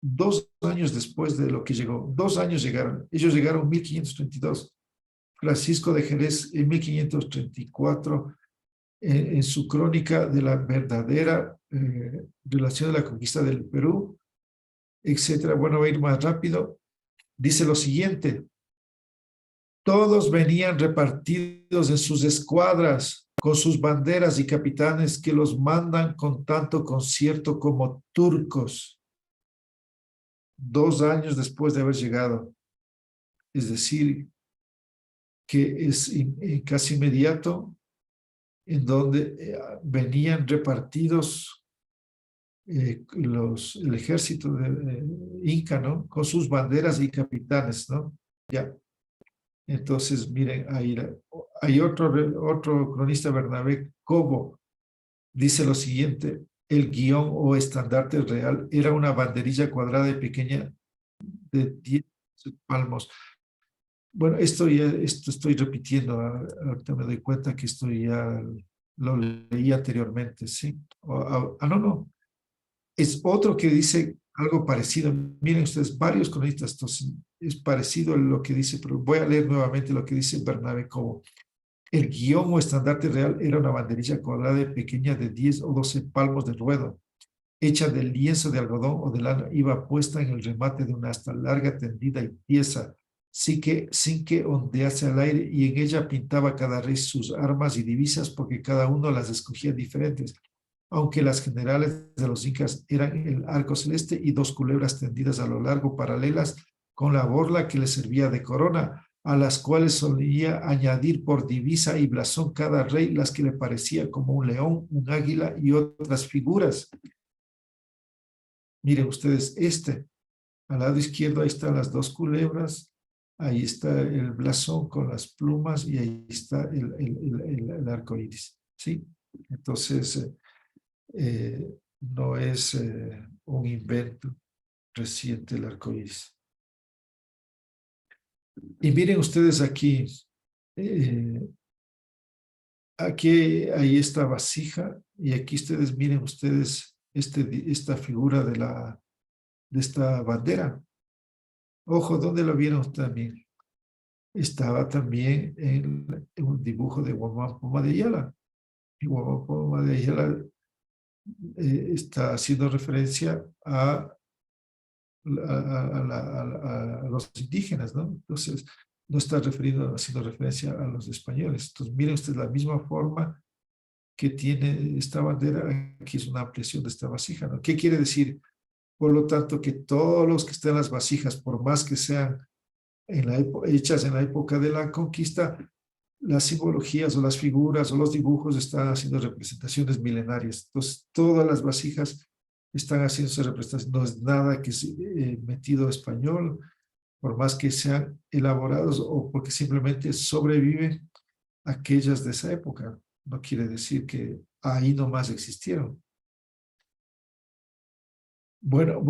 2 años después de lo que llegó. 2 años llegaron. Ellos llegaron en 1532. Francisco de Jerez en 1534, en su crónica de la verdadera relación de la conquista del Perú, etcétera. Bueno, voy a ir más rápido. Dice lo siguiente: todos venían repartidos en sus escuadras, con sus banderas y capitanes que los mandan con tanto concierto como turcos. 2 años después de haber llegado. Es decir, que es casi inmediato, en donde venían repartidos el ejército de Inca, ¿no? Con sus banderas y capitanes, ¿no? Ya. Entonces, miren, ahí hay otro cronista, Bernabé Cobo, dice lo siguiente: el guión o estandarte real era una banderilla cuadrada y pequeña de 10 palmos. Bueno, esto estoy repitiendo, ahorita me doy cuenta que esto ya lo leí anteriormente, ¿sí? No, no. Es otro que dice algo parecido. Miren ustedes, varios cronistas, entonces es parecido a lo que dice, pero voy a leer nuevamente lo que dice Bernabé Cobo. El guión o estandarte real era una banderilla cuadrada y pequeña de 10 o 12 palmos de ruedo, hecha de lienzo de algodón o de lana, iba puesta en el remate de una asta larga, tendida y tiesa, sin que ondease al aire, y en ella pintaba cada rey sus armas y divisas, porque cada uno las escogía diferentes, aunque las generales de los incas eran el arco celeste y dos culebras tendidas a lo largo paralelas con la borla que le servía de corona, a las cuales solía añadir por divisa y blasón cada rey las que le parecía como un león, un águila y otras figuras. Miren ustedes, al lado izquierdo, ahí están las dos culebras, ahí está el blasón con las plumas y ahí está el arco iris, ¿sí? Entonces, no es un invento reciente el arco iris. Y miren ustedes aquí, eh, aquí hay esta vasija y aquí ustedes miren ustedes esta figura de esta bandera. Ojo, ¿dónde lo vieron también? Estaba también en un dibujo de Guamán Poma de Ayala. Y Guamán Poma de Ayala está haciendo referencia a los indígenas, ¿no? Entonces, no está haciendo referencia a los españoles. Entonces, miren ustedes la misma forma que tiene esta bandera, aquí es una ampliación de esta vasija, ¿no? ¿Qué quiere decir? Por lo tanto, que todos los que están en las vasijas, por más que sean hechas en la época de la conquista, las simbologías o las figuras o los dibujos están haciendo representaciones milenarias. Entonces, todas las vasijas están haciéndose representaciones. No es nada que es metido español, por más que sean elaborados o porque simplemente sobreviven aquellas de esa época. No quiere decir que ahí nomás existieron. Bueno,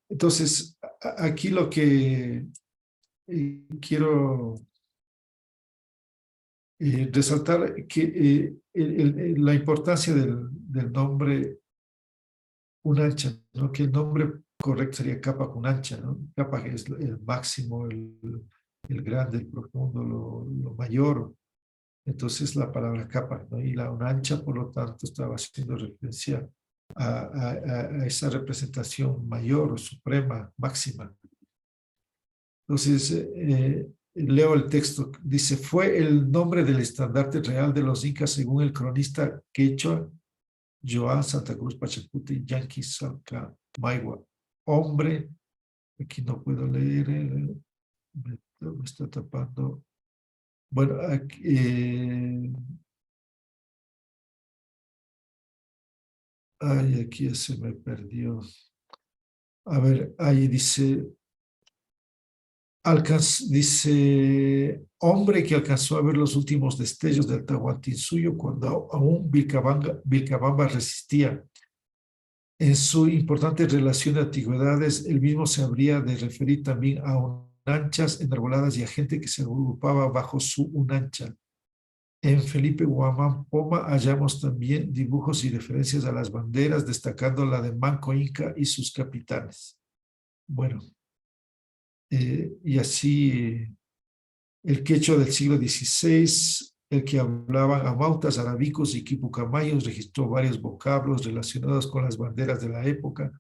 entonces, aquí lo que quiero resaltar que la importancia del nombre Unancha, ¿no? Que el nombre correcto sería Capa Unancha, ¿no? Capa es el máximo, el grande, el profundo, lo mayor. Entonces la palabra capa, ¿no? Y la Unancha, por lo tanto, estaba haciendo referencia a esa representación mayor, suprema, máxima. Entonces, leo el texto. Dice, fue el nombre del estandarte real de los incas según el cronista quechua Joan Santa Cruz Pachacuti Yanqui Salca Maigua. Hombre, aquí no puedo leer, me está tapando. Bueno, aquí, ay, aquí ya se me perdió. A ver, ahí dice, dice, hombre que alcanzó a ver los últimos destellos del Tahuantinsuyo cuando aún Vilcabamba resistía. En su importante relación de antigüedades, el mismo se habría de referir también a unanchas enarboladas y a gente que se agrupaba bajo su unancha. En Felipe Guamán Poma hallamos también dibujos y referencias a las banderas, destacando la de Manco Inca y sus capitanes. Bueno, y así el quechua del siglo XVI, el que hablaban amautas, arabicos y quipucamayos, registró varios vocablos relacionados con las banderas de la época.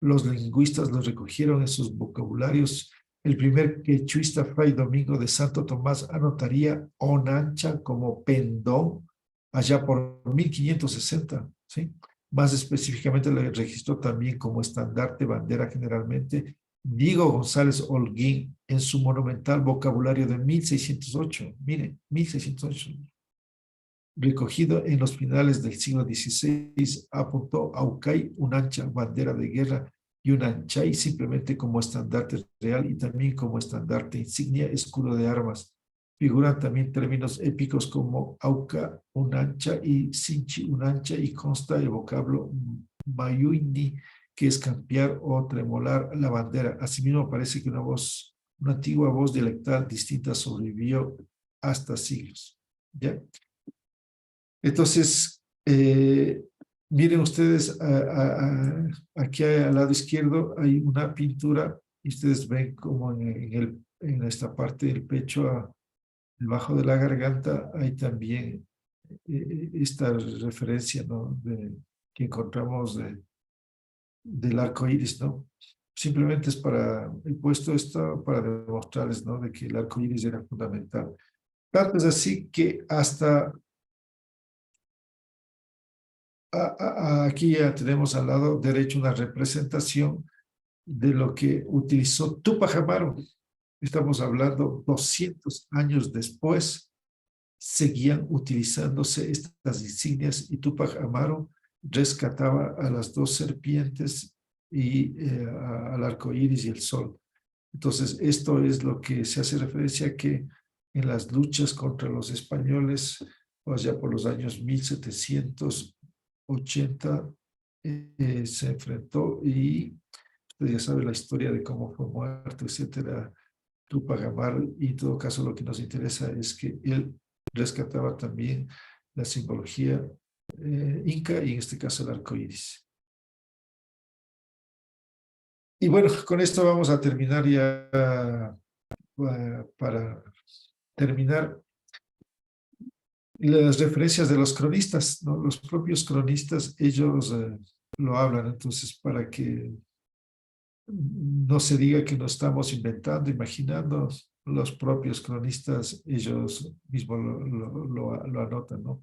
Los lingüistas los recogieron en sus vocabularios. El primer quechuista, Fray Domingo de Santo Tomás, anotaría onancha como pendón allá por 1560, ¿sí? Más específicamente lo registró también como estandarte, bandera generalmente, Diego González Holguín en su monumental vocabulario de 1608. Miren, 1608. Recogido en los finales del siglo XVI, apuntó Aucay, un ancha bandera de guerra y un anchay simplemente como estandarte real y también como estandarte insignia, escudo de armas. Figuran también términos épicos como Auca, un ancha y Sinchi, un ancha, y consta el vocablo Mayuini, que es campear o tremolar la bandera. Asimismo, parece que una antigua voz dialectal distinta sobrevivió hasta siglos. ¿Ya? Entonces, Miren ustedes, aquí al lado izquierdo hay una pintura y ustedes ven como en esta parte del pecho, debajo de la garganta, hay también esta referencia, ¿no? Que encontramos del arco iris, ¿no? Simplemente he puesto esto para demostrarles, ¿no? De que el arco iris era fundamental. Tanto es así que hasta aquí ya tenemos al lado derecho una representación de lo que utilizó Túpac Amaru. Estamos hablando 200 años después, seguían utilizándose estas insignias y Túpac Amaru rescataba a las dos serpientes y al arco iris y el sol. Entonces, esto es lo que se hace referencia que en las luchas contra los españoles, pues ya por los años 1780, se enfrentó y usted ya sabe la historia de cómo fue muerto, etcétera, Túpac Amaru, y en todo caso lo que nos interesa es que él rescataba también la simbología inca y en este caso el arco iris. Y bueno, con esto vamos a terminar ya para terminar las referencias de los cronistas, ¿no? Los propios cronistas, ellos lo hablan, entonces para que no se diga que no estamos inventando, imaginando, los propios cronistas, ellos mismos lo anotan, ¿no?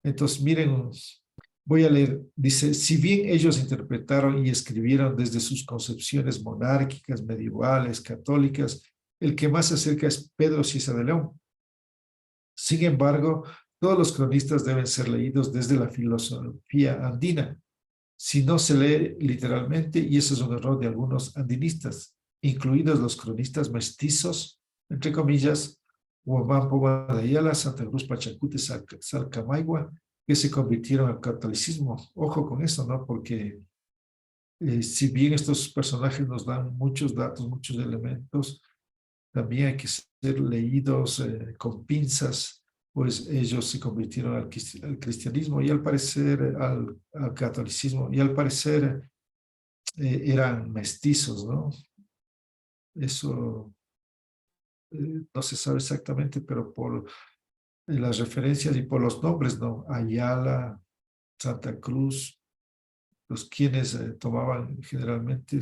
Entonces, miren, voy a leer, dice, si bien ellos interpretaron y escribieron desde sus concepciones monárquicas, medievales, católicas, el que más se acerca es Pedro Cieza de León. Sin embargo, todos los cronistas deben ser leídos desde la filosofía andina. Si no se lee literalmente, y eso es un error de algunos andinistas, incluidos los cronistas mestizos, entre comillas, Huamán Poma de Ayala, Santa Cruz Pachacute, Salcamaigua, que se convirtieron al catolicismo. Ojo con eso, ¿no? Porque si bien estos personajes nos dan muchos datos, muchos elementos, también hay que ser leídos con pinzas, pues ellos se convirtieron al cristianismo y al parecer al catolicismo, y al parecer eran mestizos, ¿no? Eso no se sabe exactamente, pero por las referencias y por los nombres, ¿no? Ayala, Santa Cruz, los quienes tomaban generalmente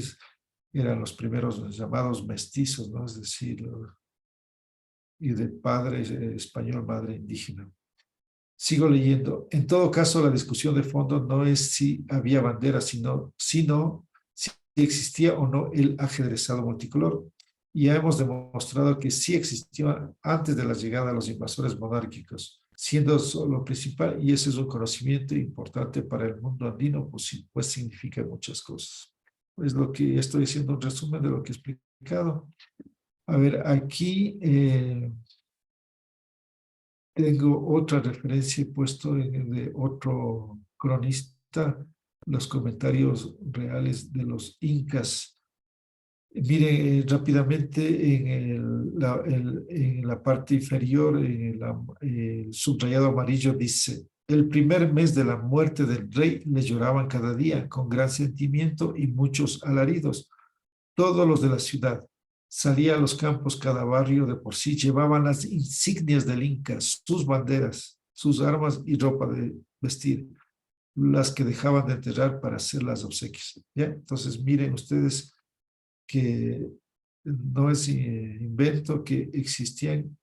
eran los primeros llamados mestizos, ¿no? Es decir, y de padre español, madre indígena. Sigo leyendo. En todo caso, la discusión de fondo no es si había bandera, sino si existía o no el ajedrezado multicolor. Y ya hemos demostrado que sí existía antes de la llegada de los invasores monárquicos, siendo eso lo principal, y ese es un conocimiento importante para el mundo andino, pues significa muchas cosas. Es lo que estoy diciendo, un resumen de lo que he explicado. A ver, aquí tengo otra referencia puesto de otro cronista, los comentarios reales de los incas. Mire, rápidamente en la parte inferior, el subrayado amarillo dice, el primer mes de la muerte del rey le lloraban cada día con gran sentimiento y muchos alaridos. Todos los de la ciudad. Salía a los campos cada barrio de por sí, llevaban las insignias del Inca, sus banderas, sus armas y ropa de vestir, las que dejaban de enterrar para hacer las obsequios. ¿Ya? Entonces miren ustedes que no es invento, que existían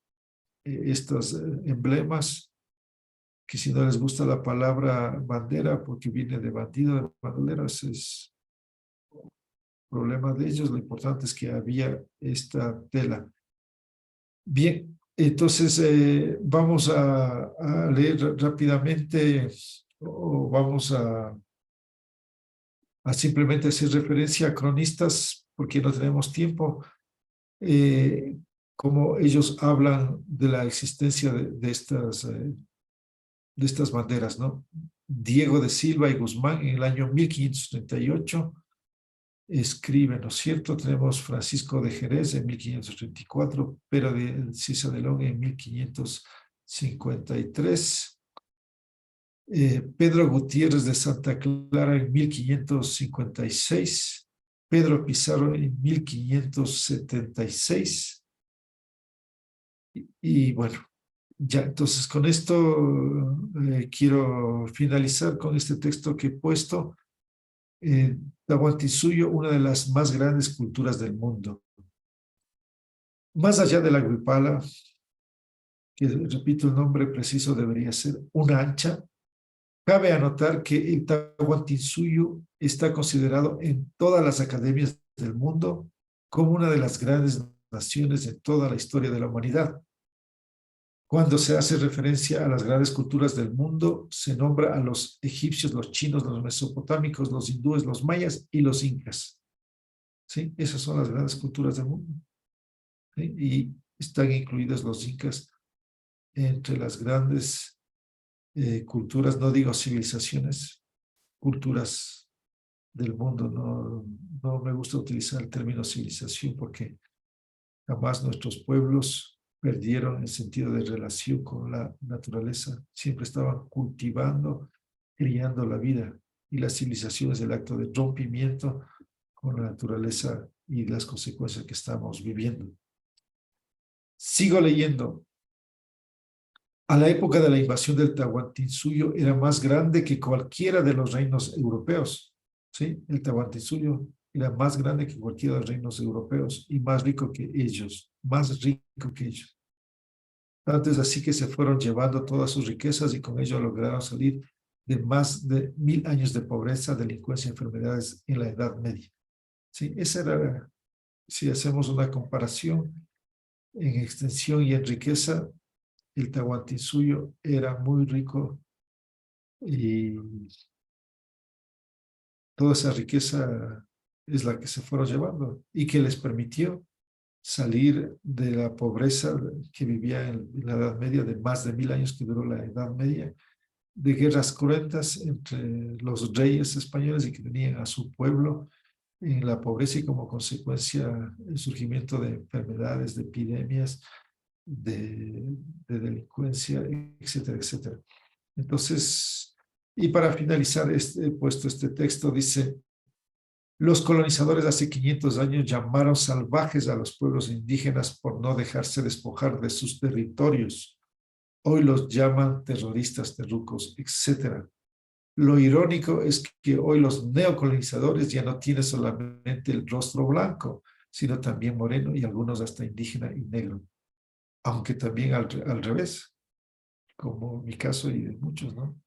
estos emblemas, que si no les gusta la palabra bandera, porque viene de bandido, de bandolero, ese es problema de ellos. Lo importante es que había esta tela. Bien, entonces vamos a leer rápidamente, o vamos a simplemente hacer referencia a cronistas porque no tenemos tiempo, eh, como ellos hablan de la existencia de estas banderas, ¿no? Diego de Silva y Guzmán en el año 1538 escribe, ¿no es cierto? Tenemos Francisco de Jerez en 1534, pero de Cisa de León en 1553. Pedro Gutiérrez de Santa Clara en 1556, Pedro Pizarro en 1576. Y bueno, ya, entonces con esto quiero finalizar con este texto que he puesto. Tahuantinsuyo, una de las más grandes culturas del mundo. Más allá de la Huipala, que repito el nombre preciso debería ser una ancha, cabe anotar que el Tahuantinsuyo está considerado en todas las academias del mundo como una de las grandes naciones de toda la historia de la humanidad. Cuando se hace referencia a las grandes culturas del mundo, se nombra a los egipcios, los chinos, los mesopotámicos, los hindúes, los mayas y los incas. ¿Sí? Esas son las grandes culturas del mundo. ¿Sí? Y están incluidos los incas entre las grandes culturas, no digo civilizaciones, culturas del mundo. No, no me gusta utilizar el término civilización porque jamás nuestros pueblos perdieron el sentido de relación con la naturaleza. Siempre estaban cultivando, criando la vida. Y la civilización es el acto de rompimiento con la naturaleza y las consecuencias que estamos viviendo. Sigo leyendo. A la época de la invasión del Tahuantinsuyo era más grande que cualquiera de los reinos europeos. ¿Sí? El Tahuantinsuyo era más grande que cualquiera de los reinos europeos y más rico que ellos, más rico que ellos. Tanto es así que se fueron llevando todas sus riquezas y con ello lograron salir de más de 1000 años de pobreza, delincuencia y enfermedades en la Edad Media. ¿Sí? Esa era, si hacemos una comparación en extensión y en riqueza, el Tahuantinsuyo era muy rico y toda esa riqueza es la que se fueron llevando y que les permitió salir de la pobreza que vivía en la Edad Media, de más de 1000 años que duró la Edad Media, de guerras cruentas entre los reyes españoles y que tenían a su pueblo en la pobreza y como consecuencia el surgimiento de enfermedades, de epidemias, de delincuencia, etcétera, etcétera. Entonces, y para finalizar, he puesto este texto, dice, los colonizadores hace 500 años llamaron salvajes a los pueblos indígenas por no dejarse despojar de sus territorios. Hoy los llaman terroristas, terrucos, etcétera. Lo irónico es que hoy los neocolonizadores ya no tienen solamente el rostro blanco, sino también moreno y algunos hasta indígena y negro, aunque también al revés, como mi caso y de muchos, ¿no?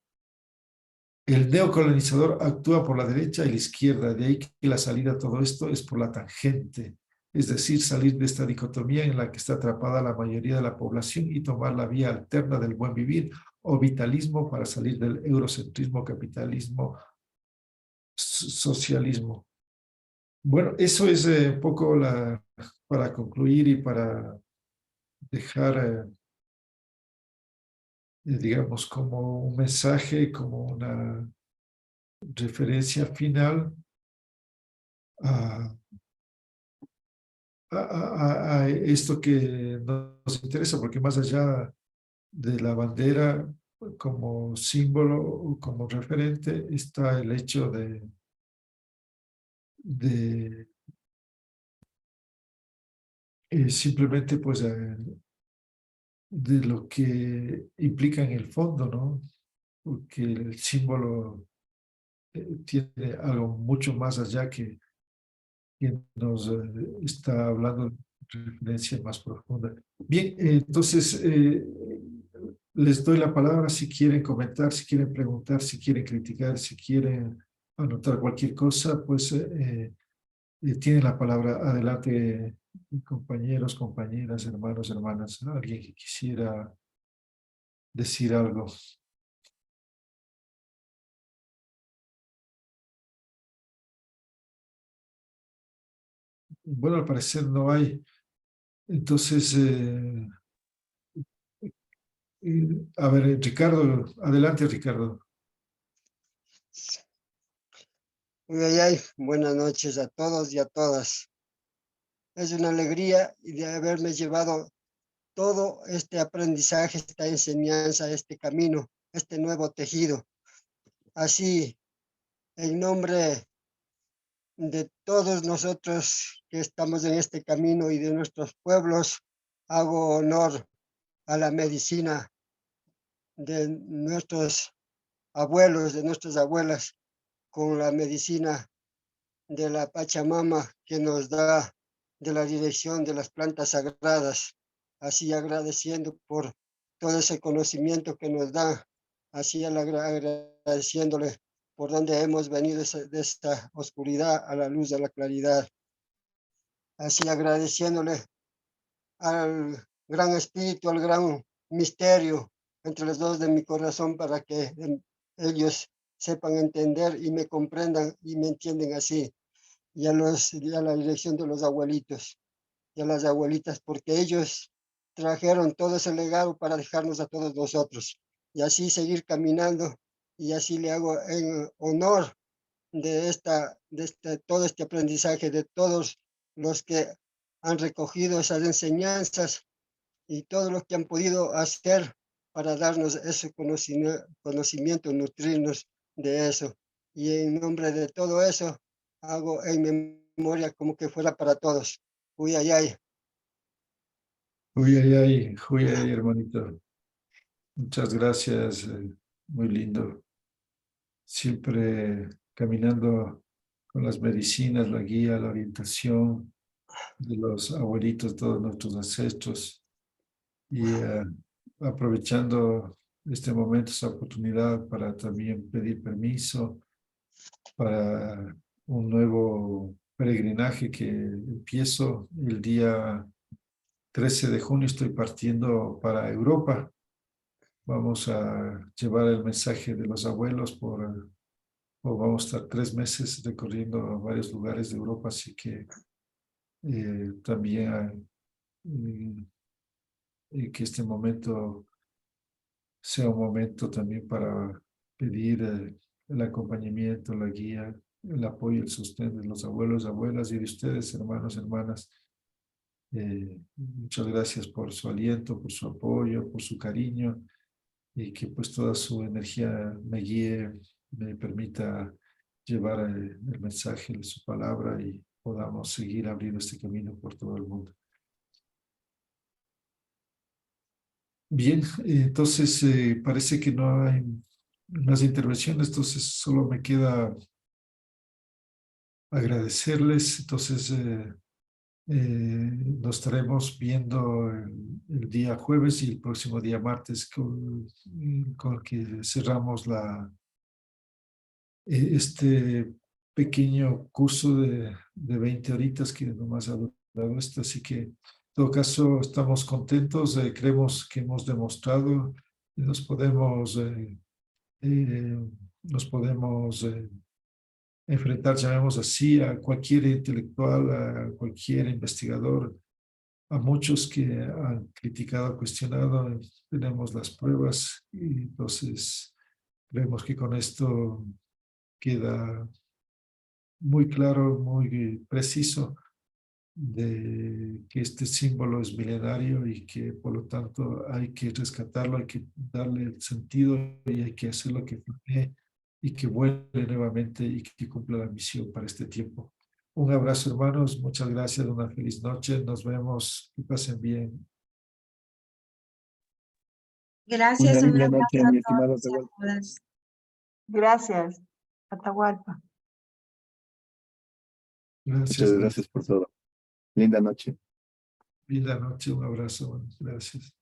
El neocolonizador actúa por la derecha y la izquierda, de ahí que la salida a todo esto es por la tangente, es decir, salir de esta dicotomía en la que está atrapada la mayoría de la población y tomar la vía alterna del buen vivir o vitalismo para salir del eurocentrismo, capitalismo, socialismo. Bueno, eso es un poco para concluir y para dejar, digamos, como un mensaje, como una referencia final a, a esto que nos interesa, porque más allá de la bandera como símbolo o como referente está el hecho de simplemente pues de lo que implica en el fondo, ¿no? Porque el símbolo tiene algo mucho más allá que nos está hablando de referencia más profunda. Bien, entonces les doy la palabra si quieren comentar, si quieren preguntar, si quieren criticar, si quieren anotar cualquier cosa, pues tienen la palabra. Adelante, compañeros, compañeras, hermanos, hermanas, alguien que quisiera decir algo. Bueno, al parecer no hay. Entonces, a ver, Ricardo, adelante, Ricardo. Uy, ay, ay, buenas noches a todos y a todas. Es una alegría y de haberme llevado todo este aprendizaje, esta enseñanza, este camino este nuevo tejido. Así, en nombre de todos nosotros que estamos en este camino y de nuestros pueblos, hago honor a la medicina de nuestros abuelos, de nuestras abuelas, con la medicina de la Pachamama que nos da de la dirección de las plantas sagradas, así agradeciendo por todo ese conocimiento que nos da, así agradeciéndole por donde hemos venido de esta oscuridad a la luz de la claridad, así agradeciéndole al gran espíritu, al gran misterio entre los dos de mi corazón para que ellos sepan entender y me comprendan y me entienden así, y a la dirección de los abuelitos y a las abuelitas, porque ellos trajeron todo ese legado para dejarnos a todos nosotros, y así seguir caminando, y así le hago en honor todo este aprendizaje de todos los que han recogido esas enseñanzas y todo lo que han podido hacer para darnos ese conocimiento, nutrirnos de eso. Y en nombre de todo eso, hago en memoria como que fuera para todos. Uy, ay, ay. Uy, ay, hermanito. Muchas gracias, muy lindo. Siempre caminando con las medicinas, la guía, la orientación de los abuelitos, todos nuestros ancestros, y aprovechando este momento, esta oportunidad para también pedir permiso para un nuevo peregrinaje que empiezo el día 13 de junio. Estoy partiendo para Europa. Vamos a llevar el mensaje de los abuelos vamos a estar 3 meses recorriendo varios lugares de Europa, así que también que este momento sea un momento también para pedir el acompañamiento, la guía, el apoyo, el sostén de los abuelos, abuelas y de ustedes, hermanos, hermanas. Muchas gracias por su aliento, por su apoyo, por su cariño, y que pues toda su energía me guíe, me permita llevar el mensaje de su palabra y podamos seguir abriendo este camino por todo el mundo. Bien, entonces parece que no hay más intervenciones, entonces solo me queda agradecerles. Entonces nos estaremos viendo el día jueves y el próximo día martes con que cerramos este pequeño curso de 20 horitas que nomás ha durado esto. Así que en todo caso estamos contentos, creemos que hemos demostrado y nos podemos enfrentar, llamemos así, a cualquier intelectual, a cualquier investigador, a muchos que han criticado, cuestionado. Tenemos las pruebas y entonces creemos que con esto queda muy claro, muy preciso de que este símbolo es milenario y que por lo tanto hay que rescatarlo, hay que darle el sentido y hay que hacer lo que tiene y que vuelva nuevamente y que cumpla la misión para este tiempo. Un abrazo, hermanos, muchas gracias, una feliz noche, nos vemos, que pasen bien. Gracias, Una un linda abrazo noche, a mi estimado todos y a todas. Gracias, Atahualpa. Gracias, Muchas gracias por todo. Linda noche. linda noche, un abrazo, gracias.